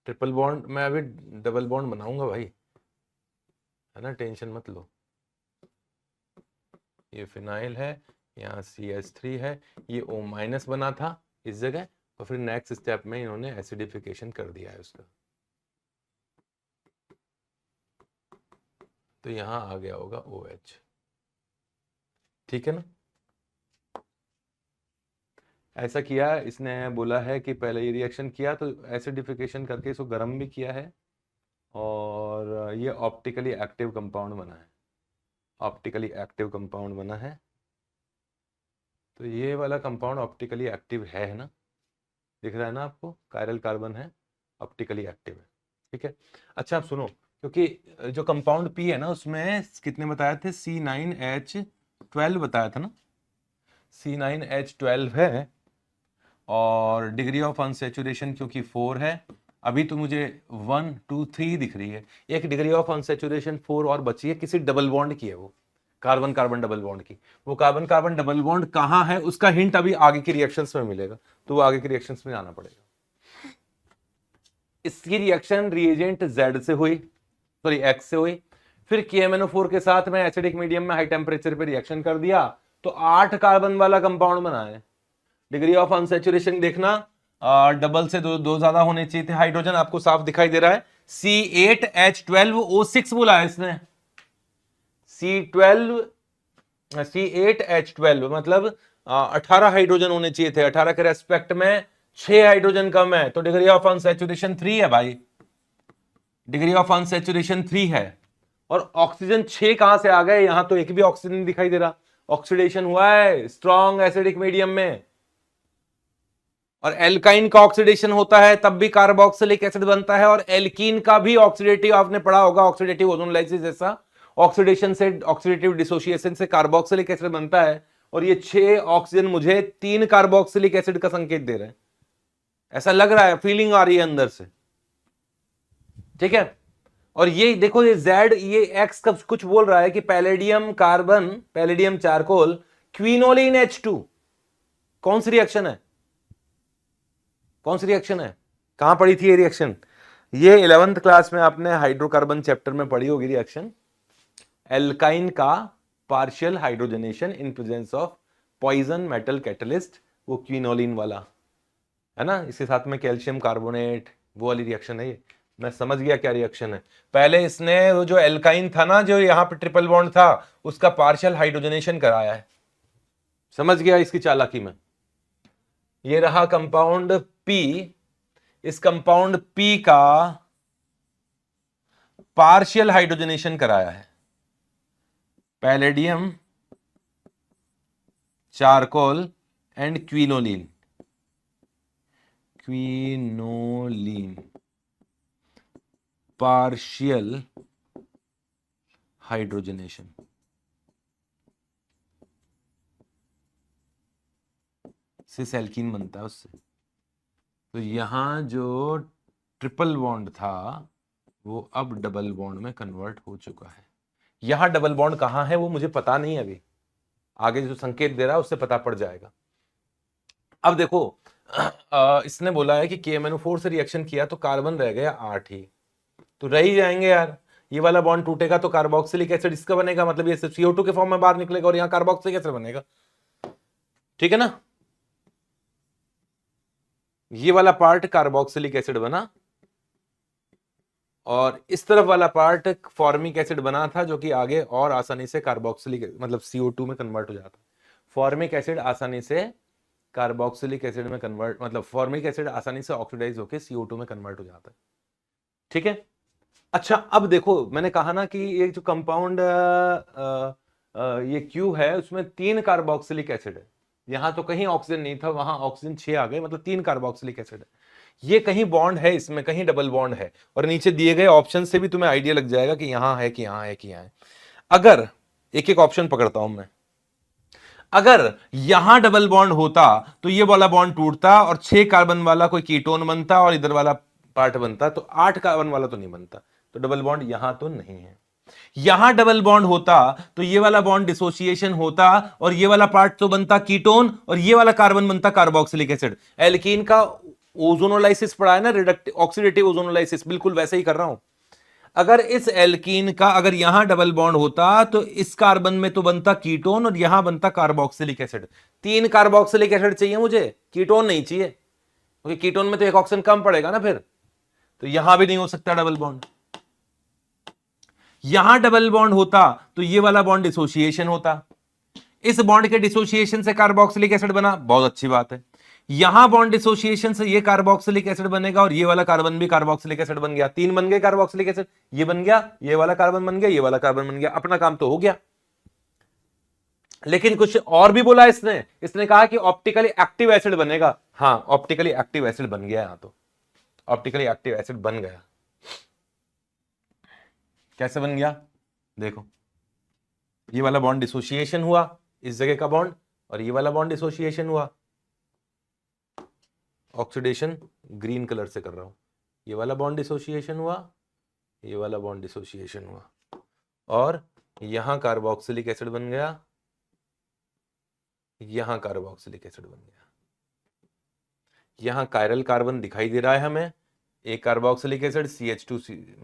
ट्रिपल बॉन्ड मैं अभी डबल बॉन्ड बनाऊंगा भाई, है ना, टेंशन मत लो। ये फिनाइल है, यहाँ CH3 है, ये O माइनस बना था इस जगह, और फिर नेक्स्ट स्टेप में इन्होंने एसिडिफिकेशन कर दिया है उसका, तो यहां आ गया होगा OH। ठीक है ना, ऐसा किया इसने, बोला है कि पहले ये रिएक्शन किया तो एसिडिफिकेशन करके इसको गर्म भी किया है, और ये ऑप्टिकली एक्टिव कंपाउंड बना है, ऑप्टिकली एक्टिव कंपाउंड बना है। तो ये वाला कंपाउंड ऑप्टिकली एक्टिव है ना, दिख रहा है ना आपको, कायरल कार्बन है, ऑप्टिकली एक्टिव है। ठीक है, अच्छा आप सुनो, क्योंकि जो कंपाउंड पी है ना, उसमें कितने बताए थे, C9H12 बताया था ना, C9H12 है, और डिग्री ऑफ अनसैचुरेशन क्योंकि 4 है, अभी तो मुझे 1 2 3 दिख रही है, एक डिग्री ऑफ अनसैचुरेशन 4 और बची है, किसी डबल बॉन्ड की है, वो कार्बन कार्बन डबल बॉन्ड की। वो कार्बन कार्बन डबल बॉन्ड कहां है उसका हिंट अभी आगे की रिएक्शंस में मिलेगा, तो वो आगे की रिएक्शंस में आना पड़ेगा। इसकी रिएक्शन रिएजेंट Z से हुई, सॉरी X से हुई, फिर KMnO4 के साथ में एसिडिक मीडियम में हाई टेम्परेचर पे रिएक्शन कर दिया, तो 8 कार्बन वाला कंपाउंड बना है। डिग्री ऑफ अनसैचुरेशन देखना, डबल से दो ज्यादा होने चाहिए थे। हाइड्रोजन आपको साफ दिखाई दे रहा है, C8H12O6 बोला है इसने, C8H12 मतलब 18 हाइड्रोजन होने चाहिए थे, 18 के रेस्पेक्ट में 6 हाइड्रोजन कम है, तो डिग्री ऑफ अनसैचुरेशन 3 है भाई, डिग्री ऑफ अनसैचुरेशन 3 है। और ऑक्सीजन 6 कहां से आ गए, यहां तो एक भी ऑक्सीजन नहीं दिखाई दे रहा, ऑक्सीडेशन हुआ है स्ट्रॉन्ग एसिडिक मीडियम में, और एल्काइन का ऑक्सीडेशन होता है तब भी कार्बोक्सिलिक एसिड बनता है, और एल्कीन का भी ऑक्सीडेटिव, आपने पढ़ा होगा ऑक्सीडेटिव ओजोनोलाइसिस जैसा, ऑक्सीडेशन से, ऑक्सीडेटिव डिसोसिएशन से कार्बोक्सिलिक एसिड बनता है। और ये 6 ऑक्सीजन मुझे 3 कार्बोक्सिलिक एसिड का संकेत दे रहे हैं, ऐसा लग रहा है, फीलिंग आ रही है अंदर से, ठीक है। और ये देखो, ये Z, ये X कब कुछ बोल रहा है कि palladium carbon, palladium charcoal, quinoline H2, कौन सी रिएक्शन है, कौन सी रिएक्शन है, कहां पढ़ी थी ये रिएक्शन? ये 11th क्लास में आपने हाइड्रोकार्बन चैप्टर में पढ़ी होगी रिएक्शन, एल्काइन का partial hydrogenation in presence of poison metal catalyst, वो क्विनोलिन वाला है ना, इसके साथ में कैल्शियम कार्बोनेट, वो वाली रिएक्शन है ये। मैं समझ गया क्या रिएक्शन है। पहले इसने वो जो एल्काइन था ना, जो यहां पे ट्रिपल बॉन्ड था, उसका पार्शियल हाइड्रोजनेशन कराया है, समझ गया इसकी चालाकी में। ये रहा कंपाउंड P, इस कंपाउंड P का पार्शियल हाइड्रोजनेशन कराया है, palladium charcoal and quinoline, quinoline partial hydrogenation. Cis alkene बनता है उससे। तो यहां जो ट्रिपल बॉन्ड था वो अब डबल बॉन्ड में कन्वर्ट हो चुका है। यहां डबल बॉन्ड कहां है वो मुझे पता नहीं, अभी आगे जो संकेत दे रहा है उससे पता पड़ जाएगा। अब देखो, इसने बोला है कि KMnO4 से रिएक्शन किया तो कार्बन रह गया 8 ही, तो रह ही जाएंगे यार। ये वाला बॉन्ड टूटेगा तो कार्बोक्सिलिक एसिड इसका बनेगा, मतलब ये CO2 के फॉर्म में बाहर निकलेगा और यहाँ कार्बोक्सिलिक एसिड बनेगा, ठीक है ना। ये वाला पार्ट कार्बोक्सिलिक एसिड बना और इस तरफ वाला पार्ट फॉर्मिक एसिड बना था, जो कि आगे और आसानी से कार्बोक्सिलिक मतलब CO2 में कन्वर्ट हो जाता है। फॉर्मिक एसिड आसानी से कार्बोक्सिलिक एसिड में कन्वर्ट, मतलब फॉर्मिक एसिड आसानी से ऑक्सीडाइज होकर CO2 में कन्वर्ट हो जाता है, ठीक है। अच्छा, अब देखो, मैंने कहा ना कि ये जो कंपाउंड ये Q है उसमें 3 कार्बोक्सिलिक एसिड है। यहां तो कहीं ऑक्सीजन नहीं था, वहां ऑक्सीजन 6 आ गए, मतलब 3 कार्बोक्सिलिक एसिड है। ये कहीं बॉन्ड है, इसमें कहीं डबल बॉन्ड है, और नीचे दिए गए ऑप्शन से भी तुम्हें आइडिया लग जाएगा कि यहां है कि यहां है कि यहां है। अगर एक एक ऑप्शन पकड़ता हूं मैं, अगर यहां डबल बॉन्ड होता तो ये वाला बॉन्ड टूटता और 6 कार्बन वाला कोई कीटोन बनता और इधर वाला पार्ट बनता, तो 8 कार्बन वाला तो नहीं बनता, तो डबल बॉन्ड यहां तो नहीं है। यहां डबल बॉन्ड होता तो ये वाला बॉन्ड डिसोसिएशन होता और ये वाला पार्ट तो बनता कीटोन और ये वाला कार्बन बनता कार्बोक्सिलिक एसिड। एल्कीन का ओजोनोलाइसिस पढ़ा है ना, रिडक्टिव ऑक्सीडेटिव ओजोनोलाइसिस, बिल्कुल वैसे ही कर रहा हूं। अगर इस एल्कीन का अगर यहां डबल बॉन्ड होता तो इस कार्बन में तो बनता कीटोन और यहां बनता कार्बोक्सिलिक एसिड। 3 कार्बोक्सिलिक एसिड चाहिए मुझे, कीटोन नहीं चाहिए, क्योंकि कीटोन में तो एक ऑक्सीजन कम पड़ेगा ना फिर, तो यहां भी नहीं हो सकता डबल बॉन्ड। यहां डबल बॉन्ड होता तो ये वाला बॉन्ड डिसोसिएशन होता, इस बॉन्ड के डिसोसिएशन से कार्बोक्सिलिक एसिड बना, बहुत अच्छी बात है। यहां बॉन्ड डिसोसिएशन से ये कार्बोक्सिलिक एसिड बनेगा और ये वाला कार्बन भी कार्बोक्सिलिक एसिड बन गया, 3 बन गए कार्बोक्सिलिक एसिड, ये बन गया, ये वाला कार्बन बन गया, ये वाला कार्बन बन गया, अपना काम तो हो गया। लेकिन कुछ और भी बोला इसने कहा कि ऑप्टिकली एक्टिव एसिड बनेगा। हाँ, ऑप्टिकली एक्टिव एसिड बन गया, यहां तो ऑप्टिकली एक्टिव एसिड बन गया। कैसे बन गया देखो, ये वाला बॉन्ड डिसोसिएशन हुआ, इस जगह का बॉन्ड, और ये वाला बॉन्ड डिसोसिएशन हुआ, ऑक्सीडेशन ग्रीन कलर से कर रहा हूं, ये वाला बॉन्ड डिसोसिएशन हुआ, ये वाला बॉन्ड डिसोसिएशन हुआ, और यहां कार्बोक्सिलिक एसिड बन गया, यहां कार्बोक्सिलिक एसिड बन गया। यहां कायरल कार्बन दिखाई दे रहा है हमें, एक कार्बोक्सिलिक एसिड CH2,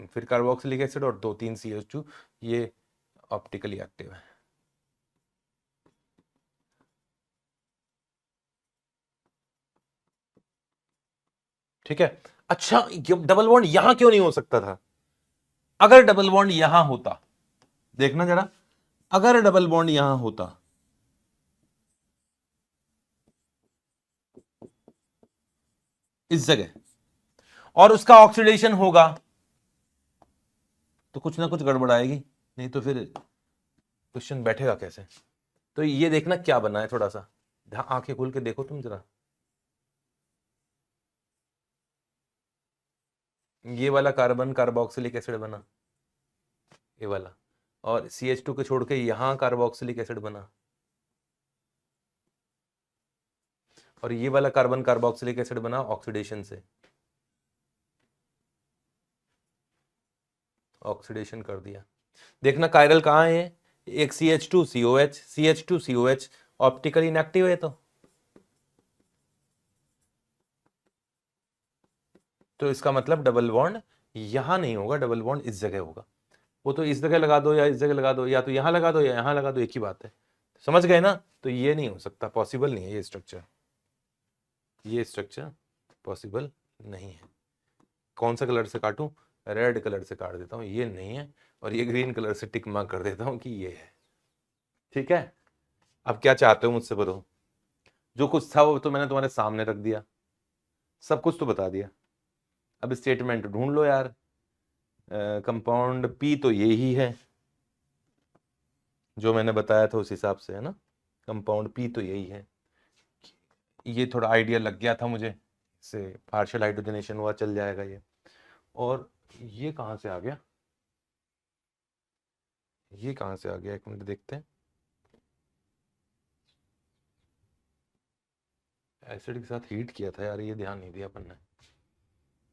फिर कार्बोक्सिलिक एसिड और 2-3 CH2, ये ऑप्टिकली एक्टिव है। ठीक है। अच्छा, डबल बॉन्ड यहां क्यों नहीं हो सकता था? अगर डबल बॉन्ड यहां होता, देखना जरा, अगर डबल बॉन्ड यहां होता इस जगह और उसका ऑक्सीडेशन होगा तो कुछ ना कुछ गड़बड़ आएगी, नहीं तो फिर क्वेश्चन बैठेगा कैसे। तो ये देखना क्या बना है, थोड़ा सा आंखें खोल के देखो तुम जरा, ये वाला कार्बन कार्बोक्सिलिक एसिड बना, ये वाला, और CH2 को छोड़ के यहाँ कार्बोक्सिलिक एसिड बना, और ये वाला कार्बन कार्बोक्सिलिक एसिड बना ऑक्सीडेशन से, ऑक्सीडेशन कर दिया। देखना कायरल कहाँ है, एक CH2COH, CH2COH ऑप्टिकली इनएक्टिव है, तो इसका मतलब डबल बॉन्ड यहां नहीं होगा, डबल बॉन्ड इस जगह होगा। वो तो इस जगह लगा दो या इस जगह लगा दो, या तो यहां लगा दो या यहां लगा दो, एक ही बात है, समझ गए ना। तो ये नहीं हो सकता, पॉसिबल नहीं है ये स्ट्रक्चर, ये स्ट्रक्चर पॉसिबल नहीं है। कौन सा कलर से काटूं, रेड कलर से काट देता हूं, ये नहीं है, और ये ग्रीन कलर से टिक मार्क कर देता हूं कि ये है। ठीक है, अब क्या चाहते हो मुझसे बोलो। जो कुछ था वो तो मैंने तुम्हारे सामने रख दिया, सब कुछ तो बता दिया। अब स्टेटमेंट ढूंढ लो यार। कंपाउंड पी तो यही है जो मैंने बताया था उस हिसाब से, है ना, कंपाउंड पी तो यही है। ये थोड़ा आइडिया लग गया था मुझे, इससे पार्शियल हाइड्रोजनेशन हुआ, चल जाएगा ये। और ये कहाँ से आ गया, ये कहाँ से आ गया, एक मिनट देखते हैं। एसिड के साथ हीट किया था यार, ये ध्यान नहीं दिया अपन ने।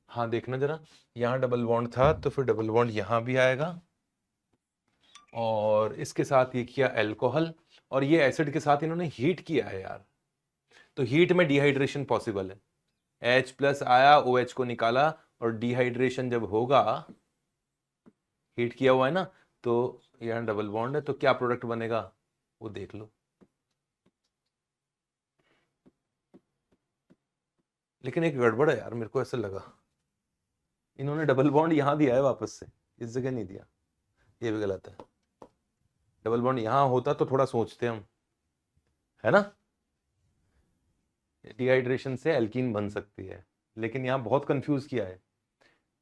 हाँ देखना जरा, यहाँ डबल बॉन्ड था तो फिर डबल बॉन्ड यहाँ भी आएगा, और इसके साथ ये किया अल्कोहल, और ये एसिड के साथ इन्होंने हीट किया है यार, तो हीट में डिहाइड्रेशन पॉसिबल है। H+ आया, OH को निकाला, और डिहाइड्रेशन जब होगा, हीट किया हुआ है ना, तो यहाँ डबल बॉन्ड है, तो क्या प्रोडक्ट बनेगा वो देख लो। लेकिन एक गड़बड़ है यार, मेरे को ऐसा लगा इन्होंने डबल बॉन्ड यहां दिया है वापस से, इस जगह नहीं दिया, ये भी गलत है। डबल बॉन्ड यहां होता तो थोड़ा सोचते हम, है ना, डिहाइड्रेशन से एल्कीन बन सकती है, लेकिन यहां बहुत कंफ्यूज किया है।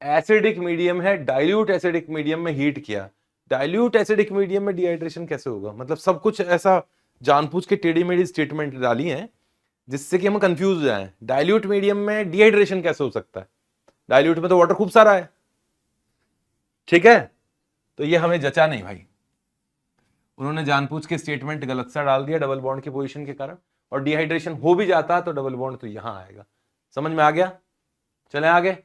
एसिडिक मीडियम है, डाइल्यूट एसिडिक मीडियम में हीट किया, डाइल्यूट एसिडिक मीडियम में डिहाइड्रेशन कैसे होगा, मतलब सब कुछ ऐसा जानबूझ के टेढ़ी मेढ़ी स्टेटमेंट डाली है जिससे कि हम कंफ्यूज हो जाएं। डाइल्यूट मीडियम में डिहाइड्रेशन कैसे हो सकता है, डाइल्यूट में तो वाटर खूब सारा है। ठीक है, तो ये हमें जचा नहीं भाई, उन्होंने जानबूझ के स्टेटमेंट गलत सा डाल दिया डबल बॉन्ड की पोजीशन के कारण, और डिहाइड्रेशन हो भी जाता तो डबल बॉन्ड तो यहां आएगा। समझ में आ गया, चले आगे।